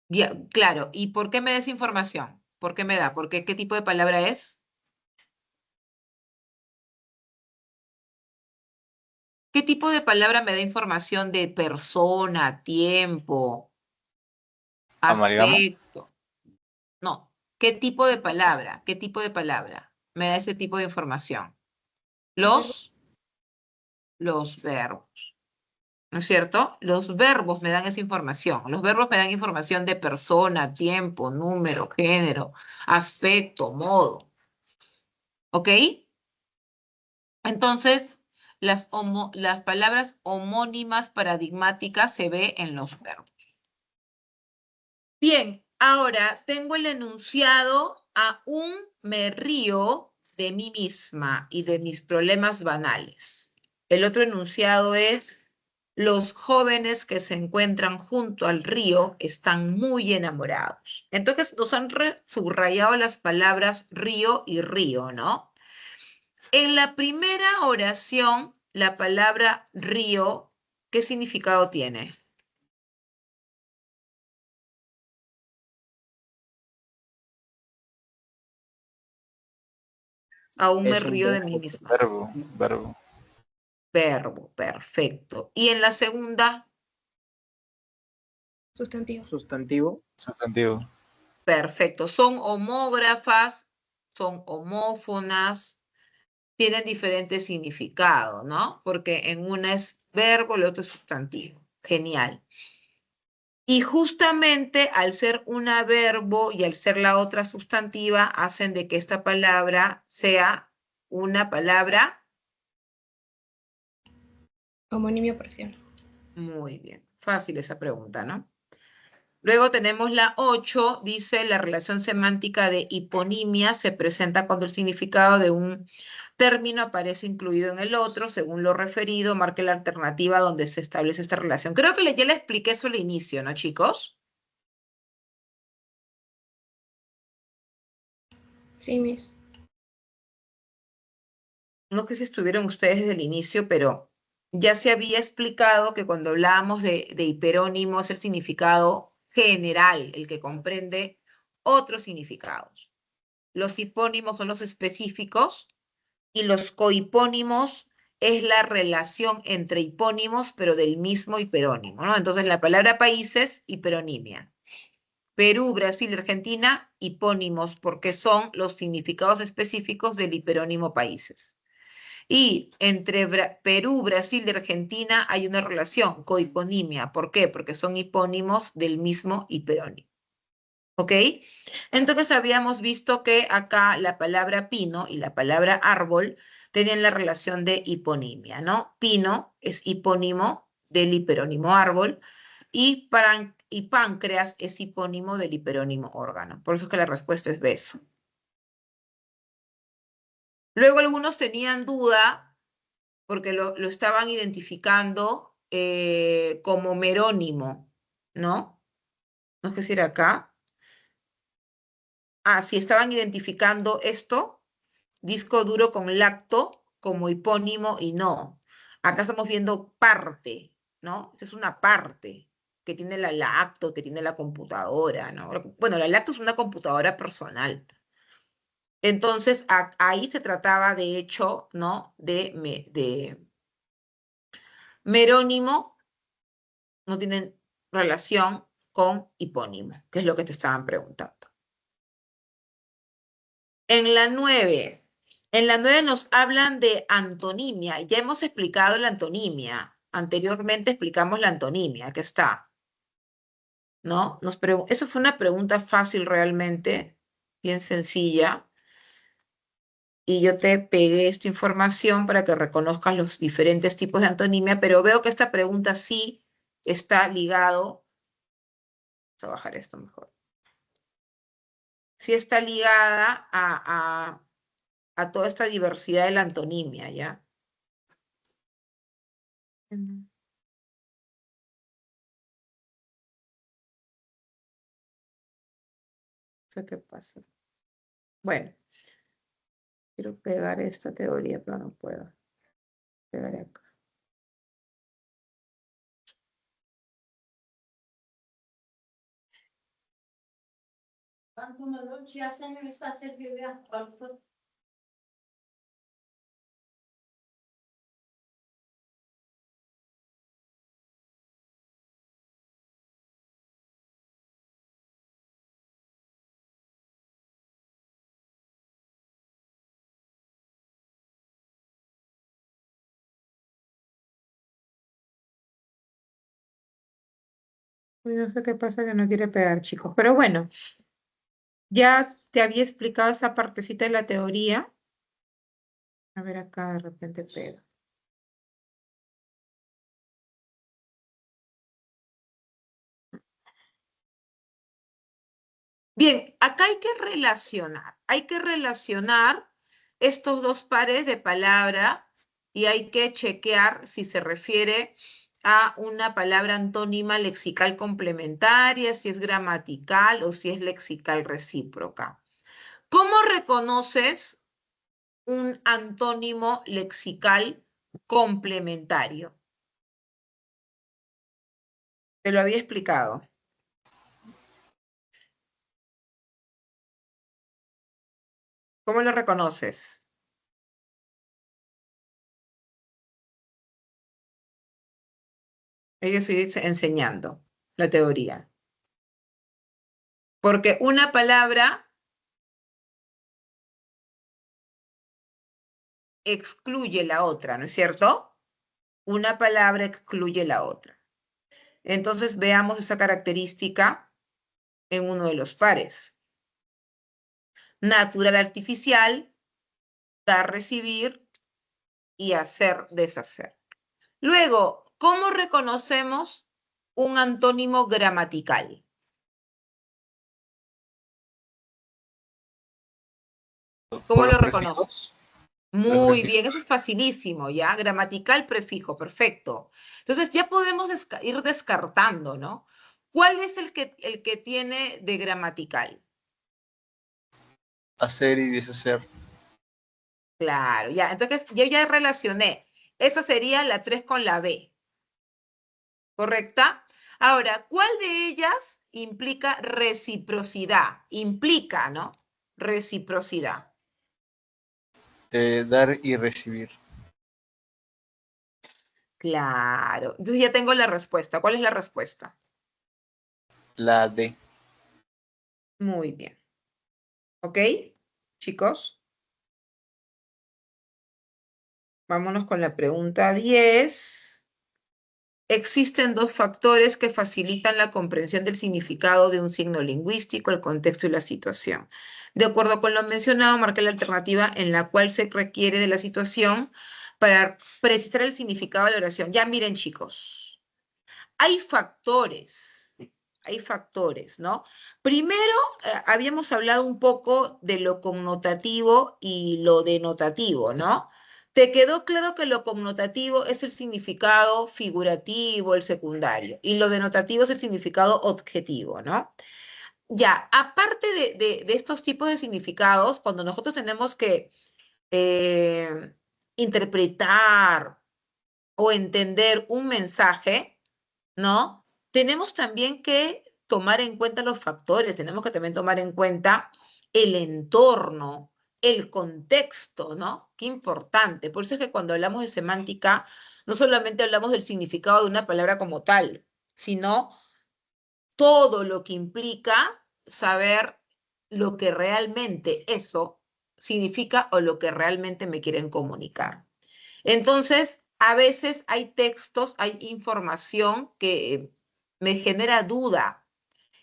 Ya, claro. ¿Y por qué me da esa información? ¿Por qué me da? ¿Porque qué tipo de palabra es? ¿Qué tipo de palabra me da información de persona, tiempo, ¿Amalgama? aspecto? No. ¿Qué tipo de palabra? ¿Qué tipo de palabra me da ese tipo de información? Los verbos, ¿no es cierto? Los verbos me dan esa información. Los verbos me dan información de persona, tiempo, número, género, aspecto, modo. ¿Ok? Entonces, las palabras homónimas paradigmáticas se ve en los verbos. Bien, ahora tengo el enunciado: aún me río de mí misma y de mis problemas banales. El otro enunciado es: los jóvenes que se encuentran junto al río están muy enamorados. Entonces nos han subrayado las palabras río y río, ¿no? En la primera oración, la palabra río, ¿qué significado tiene? Aún me Es un río de mí verbo. misma. Verbo. Verbo, perfecto. Y en la segunda, Sustantivo. Sustantivo. Sustantivo. perfecto. Son homógrafas, son homófonas, tienen diferentes significados, ¿no? Porque en una es verbo, el otro es sustantivo. Genial. Y justamente al ser una verbo y al ser la otra sustantiva, hacen de que esta palabra sea una palabra. Homonimia parcial. Muy bien. Fácil esa pregunta, ¿no? Luego tenemos la 8, dice: la relación semántica de hiponimia se presenta cuando el significado de un término aparece incluido en el otro, según lo referido, marque la alternativa donde se establece esta relación. Creo que ya le expliqué eso al inicio, ¿no, chicos? Sí, Miss. No sé si estuvieron ustedes desde el inicio, pero ya se había explicado que cuando hablábamos de hiperónimo es el significado general, el que comprende otros significados. Los hipónimos son los específicos y los cohipónimos es la relación entre hipónimos, pero del mismo hiperónimo, ¿no? Entonces, la palabra países, hiperonimia. Perú, Brasil, Argentina, hipónimos, porque son los significados específicos del hiperónimo países. Y entre Perú, Brasil y Argentina hay una relación, cohiponimia. ¿Por qué? Porque son hipónimos del mismo hiperónimo. ¿Ok? Entonces habíamos visto que acá la palabra pino y la palabra árbol tenían la relación de hiponimia, ¿no? Pino es hipónimo del hiperónimo árbol y para y páncreas es hipónimo del hiperónimo órgano. Por eso es que la respuesta es beso. Luego algunos tenían duda porque lo estaban identificando como merónimo, ¿no? No sé si era acá. Ah, sí, estaban identificando esto, disco duro con lacto, como hipónimo y no. Acá estamos viendo parte, ¿no? Esta es una parte que tiene la lacto, que tiene la computadora, ¿no? Bueno, la lacto es una computadora personal. Entonces, ahí se trataba, de hecho, ¿no? De merónimo, no tienen relación con hipónimo, que es lo que te estaban preguntando. En la 9 nos hablan de antonimia. Ya hemos explicado la antonimia. Anteriormente explicamos la antonimia, que está, ¿no? Eso fue una pregunta fácil realmente, bien sencilla. Y yo te pegué esta información para que reconozcas los diferentes tipos de antonimia, pero veo que esta pregunta sí está ligado. Vamos a bajar esto mejor. Sí está ligada a toda esta diversidad de la antonimia, ¿ya? No sé qué pasa. Bueno, quiero pegar esta teoría, pero no puedo. Pegar acá. Uy, no sé qué pasa que no quiere pegar, chicos. Pero bueno, ya te había explicado esa partecita de la teoría. A ver, acá de repente pega. Bien, acá hay que relacionar estos dos pares de palabra y hay que chequear si se refiere a una palabra antónima lexical complementaria, si es gramatical o si es lexical recíproca. ¿Cómo reconoces un antónimo lexical complementario? Te lo había explicado. ¿Cómo lo reconoces? Hay que seguir enseñando la teoría. Porque una palabra excluye la otra, ¿no es cierto? Una palabra excluye la otra. Entonces veamos esa característica en uno de los pares. Natural, artificial, dar, recibir y hacer, deshacer. Luego, ¿cómo reconocemos un antónimo gramatical? ¿Cómo lo reconoces? Muy bien, eso es facilísimo, ¿ya? Gramatical, prefijo, perfecto. Entonces ya podemos ir descartando, ¿no? ¿Cuál es el que tiene de gramatical? Hacer y deshacer. Claro, ya. Entonces yo ya relacioné. Esa sería la 3 con la B. ¿Correcta? Ahora, ¿cuál de ellas implica reciprocidad? Implica, ¿no? Reciprocidad. Dar y recibir. Claro. Entonces ya tengo la respuesta. ¿Cuál es la respuesta? La D. Muy bien. ¿Ok, chicos? Vámonos con la pregunta 10. Existen dos factores que facilitan la comprensión del significado de un signo lingüístico, el contexto y la situación. De acuerdo con lo mencionado, marca la alternativa en la cual se requiere de la situación para precisar el significado de la oración. Ya miren, chicos, hay factores hay factores, ¿no? Primero, habíamos hablado un poco de lo connotativo y lo denotativo, ¿no? Te quedó claro que lo connotativo es el significado figurativo, el secundario, y lo denotativo es el significado objetivo, ¿no? Ya, aparte de estos tipos de significados, cuando nosotros tenemos que eh, interpretar o entender un mensaje, ¿no? Tenemos también que tomar en cuenta los factores, tenemos que también tomar en cuenta el entorno, el contexto, ¿no? Qué importante. Por eso es que cuando hablamos de semántica, no solamente hablamos del significado de una palabra como tal, sino todo lo que implica saber lo que realmente eso significa o lo que realmente me quieren comunicar. Entonces, a veces hay textos, hay información que me genera duda.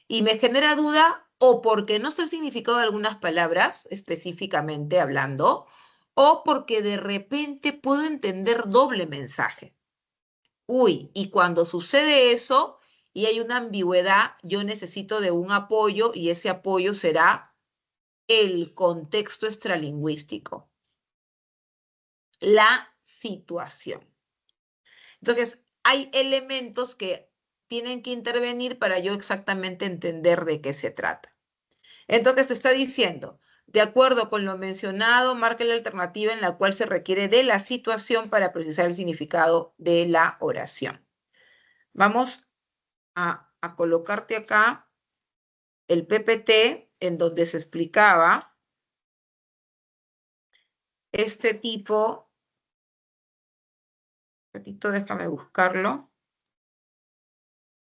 Y me genera duda o porque no sé el significado de algunas palabras, específicamente hablando, o porque de repente puedo entender doble mensaje. Uy, y cuando sucede eso y hay una ambigüedad, yo necesito de un apoyo y ese apoyo será el contexto extralingüístico, la situación. Entonces, hay elementos que tienen que intervenir para yo exactamente entender de qué se trata. Entonces, te está diciendo, de acuerdo con lo mencionado, marca la alternativa en la cual se requiere de la situación para precisar el significado de la oración. Vamos a colocarte acá el PPT en donde se explicaba este tipo. Un ratito, déjame buscarlo.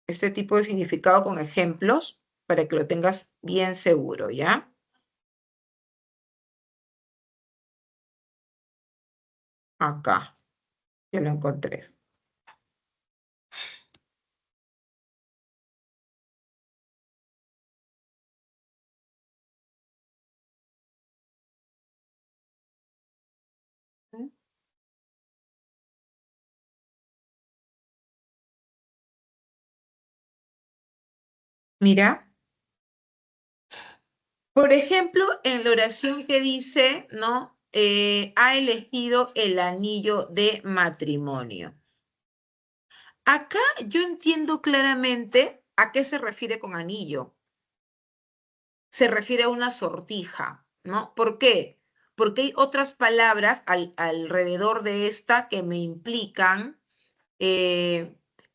Este tipo de significado con ejemplos para que lo tengas bien seguro, ¿ya? Acá, ya lo encontré. Mira, por ejemplo, en la oración que dice, ¿no? Ha elegido el anillo de matrimonio. Acá yo entiendo claramente a qué se refiere con anillo. Se refiere a una sortija, ¿no? ¿Por qué? Porque hay otras palabras alrededor de esta que me implican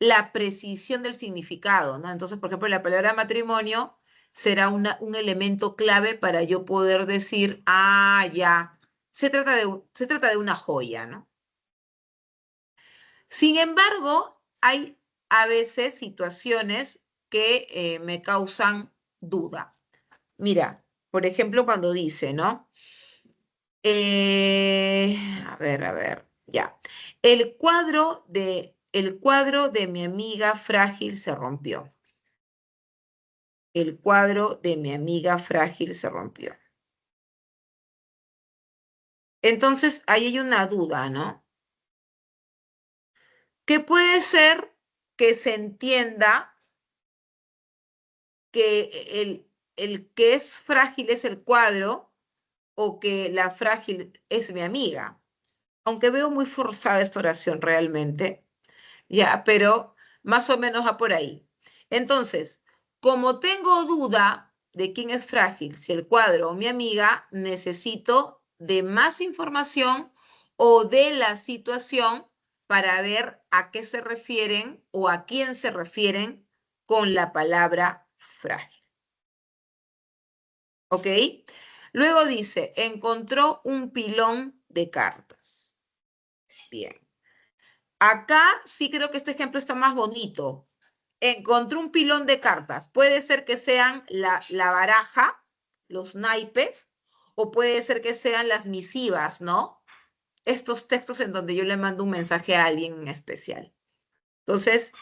la precisión del significado, ¿no? Entonces, por ejemplo, la palabra matrimonio será un elemento clave para yo poder decir, ah, ya, se trata de una joya, ¿no? Sin embargo, hay a veces situaciones que me causan duda. Mira, por ejemplo, cuando dice, ¿no? A ver, ya. El cuadro de mi amiga frágil se rompió. El cuadro de mi amiga frágil se rompió. Entonces, ahí hay una duda, ¿no? Que puede ser que se entienda que el que es frágil es el cuadro o que la frágil es mi amiga. Aunque veo muy forzada esta oración realmente, ya, pero más o menos va por ahí. Entonces, como tengo duda de quién es frágil, si el cuadro o mi amiga, necesito de más información o de la situación para ver a qué se refieren o a quién se refieren con la palabra frágil. ¿Ok? Luego dice, encontró un pilón de cartas. Bien. Acá sí creo que este ejemplo está más bonito. Encontró un pilón de cartas. Puede ser que sean la baraja, los naipes, o puede ser que sean las misivas, ¿no? Estos textos en donde yo le mando un mensaje a alguien en especial. Entonces,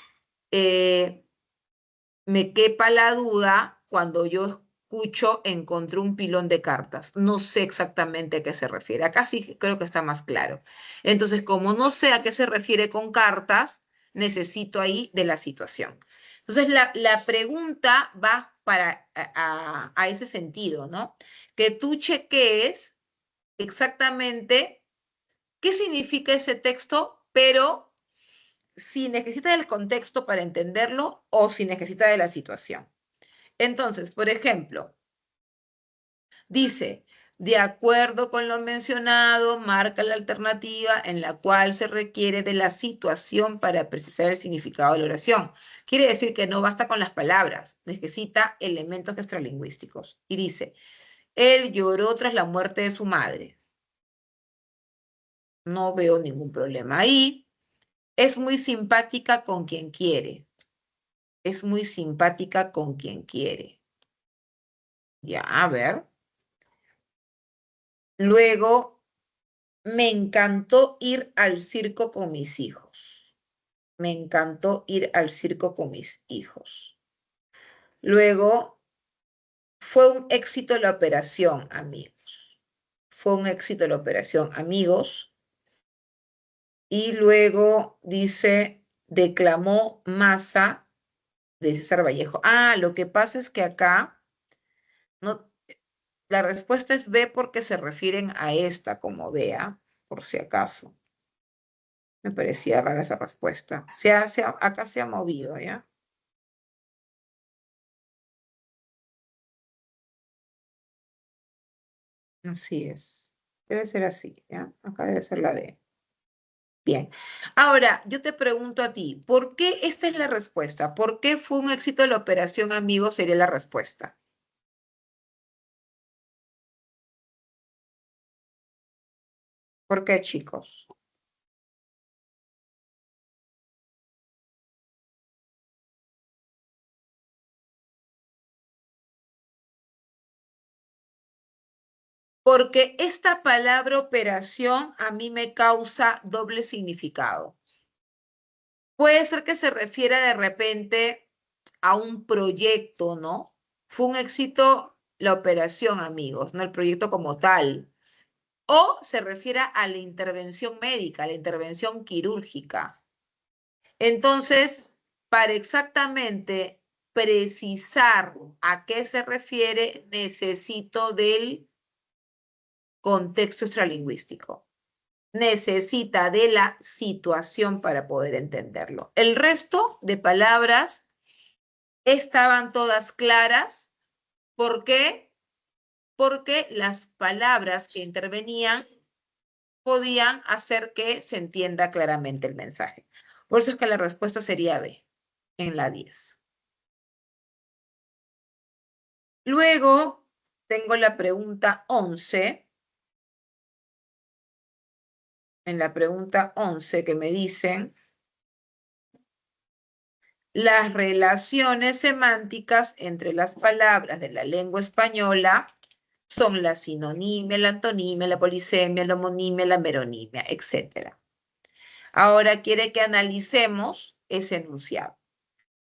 me quepa la duda cuando yo escucho encontré un pilón de cartas. No sé exactamente a qué se refiere. Acá sí creo que está más claro. Entonces, como no sé a qué se refiere con cartas, necesito ahí de la situación. Entonces, la pregunta va a ese sentido, ¿no? Que tú chequees exactamente qué significa ese texto, pero si necesita del contexto para entenderlo o si necesita de la situación. Entonces, por ejemplo, dice, de acuerdo con lo mencionado, marca la alternativa en la cual se requiere de la situación para precisar el significado de la oración. Quiere decir que no basta con las palabras, necesita elementos extralingüísticos. Y dice, él lloró tras la muerte de su madre. No veo ningún problema ahí. Es muy simpática con quien quiere. Es muy simpática con quien quiere. Ya, a ver. Luego, me encantó ir al circo con mis hijos. Me encantó ir al circo con mis hijos. Luego, fue un éxito la operación, amigos. Fue un éxito la operación, amigos. Y luego dice, declamó Massa de César Vallejo. Ah, lo que pasa es que acá, no, la respuesta es B porque se refieren a esta como vea, por si acaso. Me parecía rara esa respuesta. Acá se ha movido, ¿ya? Así es. Debe ser así, ¿ya? Acá debe ser la D. Bien. Ahora, yo te pregunto a ti, ¿por qué esta es la respuesta? ¿Por qué fue un éxito la operación Amigos? Sería la respuesta. ¿Por qué, chicos? Porque esta palabra operación a mí me causa doble significado. Puede ser que se refiera de repente a un proyecto, ¿no? Fue un éxito la operación, amigos, no el proyecto como tal. O se refiere a la intervención médica, a la intervención quirúrgica. Entonces, para exactamente precisar a qué se refiere, necesito del contexto extralingüístico. Necesita de la situación para poder entenderlo. El resto de palabras estaban todas claras. ¿Por qué? Porque las palabras que intervenían podían hacer que se entienda claramente el mensaje. Por eso es que la respuesta sería B, en la 10. Luego tengo la pregunta 11. En la pregunta 11 que me dicen, las relaciones semánticas entre las palabras de la lengua española son la sinonimia, la antonimia, la polisemia, la homonimia, la meronimia, etc. Ahora quiere que analicemos ese enunciado.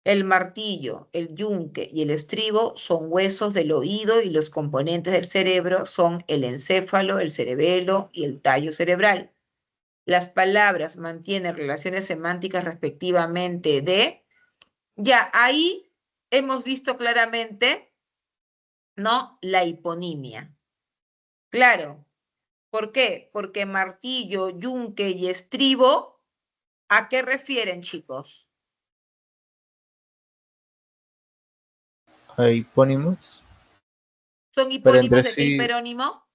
El martillo, el yunque y el estribo son huesos del oído y los componentes del cerebro son el encéfalo, el cerebelo y el tallo cerebral. Las palabras mantienen relaciones semánticas respectivamente de... Ya, ahí hemos visto claramente, ¿no? La hiponimia. Claro. ¿Por qué? Porque martillo, yunque y estribo, ¿a qué refieren, chicos? A hipónimos, ¿Son pero hipónimos entre de qué sí hiperónimo?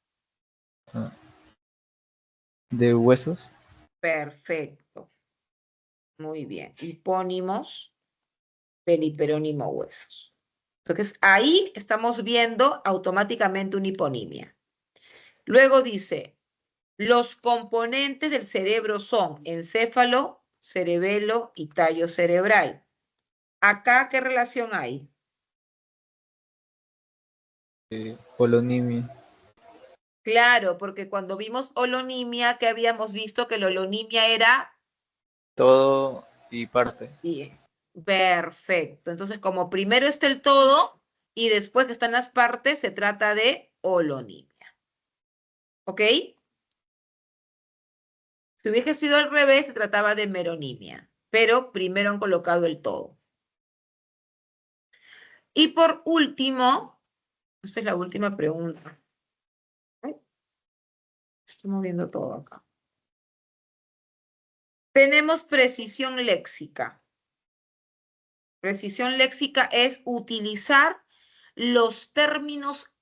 de huesos. Perfecto. Muy bien. Hipónimos del hiperónimo huesos. Entonces, ahí estamos viendo automáticamente una hiponimia. Luego dice, los componentes del cerebro son encéfalo, cerebelo y tallo cerebral. ¿Acá qué relación hay? Polonimia. Claro, porque cuando vimos holonimia, que habíamos visto que la holonimia era... Todo y parte. Bien, perfecto. Entonces, como primero está el todo y después que están las partes, se trata de holonimia. ¿Ok? Si hubiese sido al revés, se trataba de meronimia, pero primero han colocado el todo. Y por último, esta es la última pregunta. Ay, estoy moviendo todo acá. Tenemos precisión léxica. Precisión léxica es utilizar los términos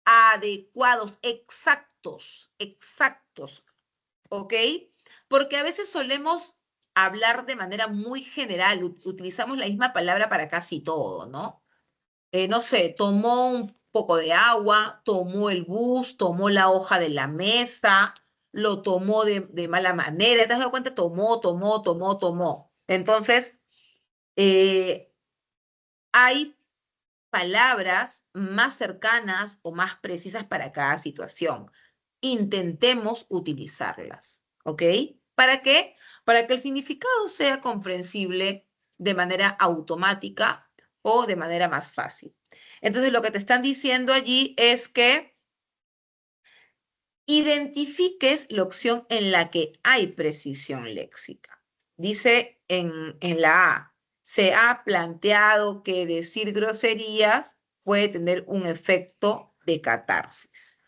adecuados, exactos, ¿ok? Porque a veces solemos hablar de manera muy general, utilizamos la misma palabra para casi todo, ¿no? No sé, tomó un poco de agua, tomó el bus, tomó la hoja de la mesa, lo tomó de mala manera, ¿te has dado cuenta? Tomó. Entonces, hay palabras más cercanas o más precisas para cada situación. Intentemos utilizarlas, ¿ok? ¿Para qué? Para que el significado sea comprensible de manera automática o de manera más fácil. Entonces, lo que te están diciendo allí es que identifiques la opción en la que hay precisión léxica. Dice en la A, se ha planteado que decir groserías puede tener un efecto de catarsis.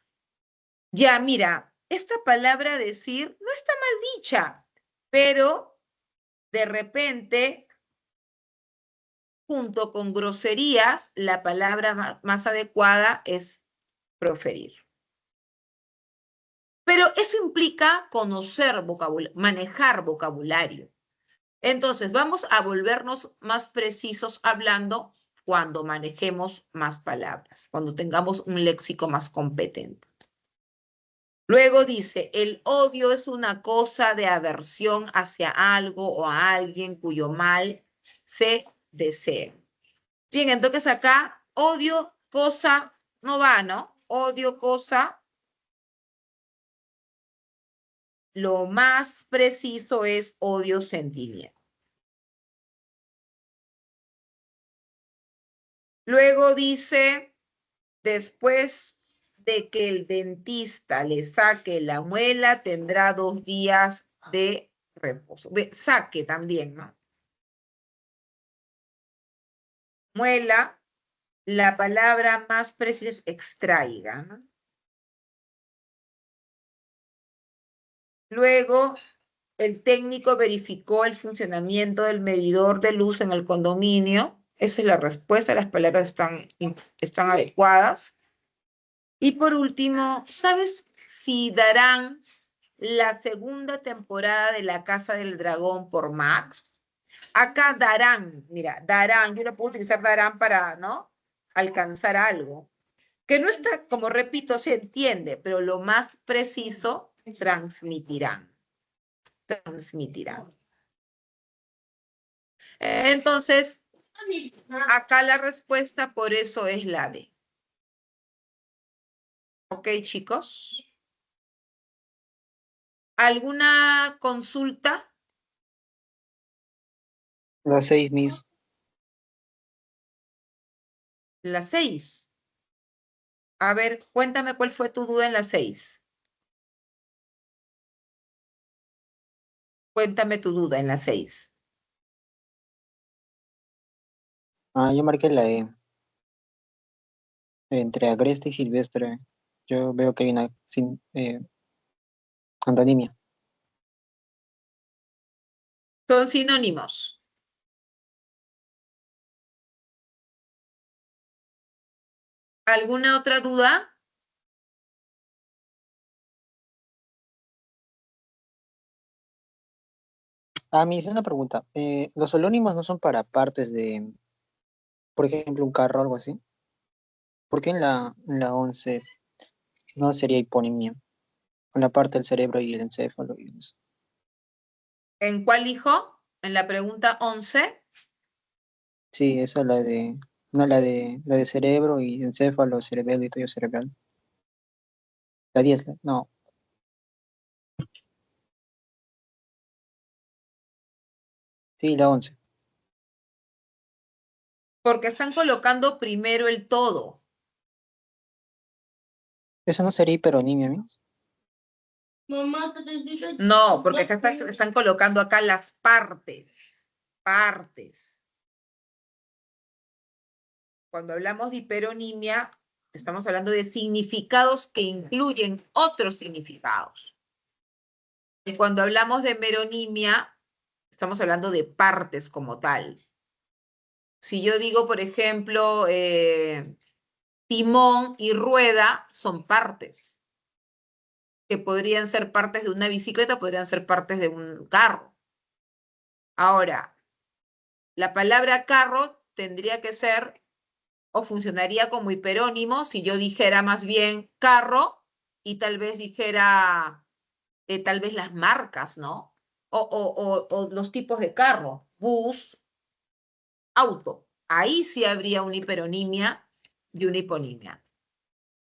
Ya, mira, esta palabra decir no está mal dicha, pero de repente, junto con groserías, la palabra más adecuada es proferir. Pero eso implica conocer vocabulario, manejar vocabulario. Entonces, vamos a volvernos más precisos hablando cuando manejemos más palabras, cuando tengamos un léxico más competente. Luego dice, el odio es una cosa de aversión hacia algo o a alguien cuyo mal se desea. Bien, entonces acá, odio, cosa, no va, ¿no? Odio, cosa. Lo más preciso es odio, sentimiento. Luego dice, después de que el dentista le saque la muela, tendrá 2 días de reposo. Saque también, ¿no? Muela, la palabra más precisa es extraiga, ¿no? Luego, el técnico verificó el funcionamiento del medidor de luz en el condominio. Esa es la respuesta, las palabras están adecuadas. Y por último, ¿sabes si darán la segunda temporada de La Casa del Dragón por Max? Acá darán, mira, darán, yo no puedo utilizar darán para, ¿no? Alcanzar algo. Que no está, como repito, se entiende, pero lo más preciso, transmitirán. Transmitirán. Entonces, acá la respuesta por eso es la D. ¿Ok, chicos? ¿Alguna consulta? La 6, Miss. La 6. A ver, cuéntame cuál fue tu duda en la 6. Cuéntame tu duda en la 6. Yo marqué la E. Entre agreste y silvestre. Yo veo que hay una antonimia. Son sinónimos. ¿Alguna otra duda? Me hice una pregunta. ¿Los holónimos no son para partes de, por ejemplo, un carro o algo así? ¿Por qué en la 11 no sería hiponimia? Con la parte del cerebro y el encéfalo y eso. ¿En cuál hijo? En la pregunta 11. Sí, esa es la de, no la de cerebro y encéfalo, cerebelo y tallo cerebral. La 10, no. Sí, la 11. Porque están colocando primero el todo. ¿Eso no sería hiperonimia, amigos? No, porque acá están colocando acá las partes. Partes. Cuando hablamos de hiperonimia, estamos hablando de significados que incluyen otros significados. Y cuando hablamos de meronimia, estamos hablando de partes como tal. Si yo digo, por ejemplo, timón y rueda son partes, que podrían ser partes de una bicicleta, podrían ser partes de un carro. Ahora, la palabra carro tendría que ser o funcionaría como hiperónimo si yo dijera más bien carro y tal vez dijera tal vez las marcas, ¿no? O los tipos de carro, bus, auto. Ahí sí habría una hiperonimia y una hiponimia.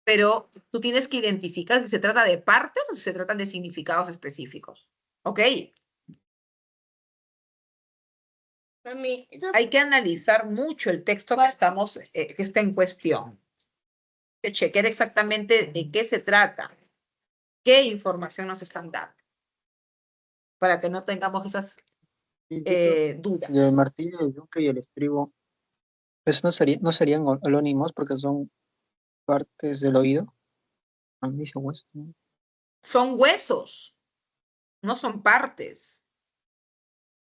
Pero tú tienes que identificar si se trata de partes o si se tratan de significados específicos. ¿Ok? Hay que analizar mucho el texto que está en cuestión. Que chequear exactamente de qué se trata, qué información nos están dando, para que no tengamos esas dudas. Y el martillo, el yunque y el estribo, eso no serían holónimos porque son partes del oído. A mí se hueso, ¿no? Son huesos, no son partes.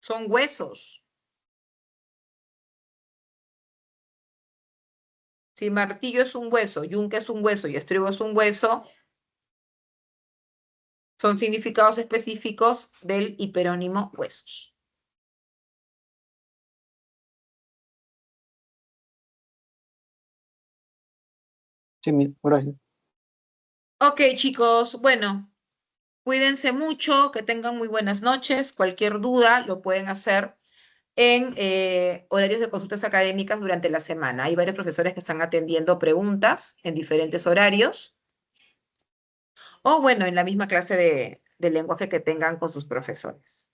Son huesos. Si martillo es un hueso, yunque es un hueso y estribo es un hueso, son significados específicos del hiperónimo huesos. Sí, gracias. Ok, chicos, bueno, cuídense mucho, que tengan muy buenas noches. Cualquier duda lo pueden hacer en horarios de consultas académicas durante la semana. Hay varios profesores que están atendiendo preguntas en diferentes horarios. O bueno, en la misma clase de lenguaje que tengan con sus profesores.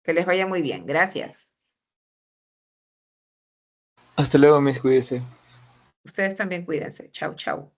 Que les vaya muy bien. Gracias. Hasta luego, mis cuídense. Ustedes también cuídense. Chau, chau.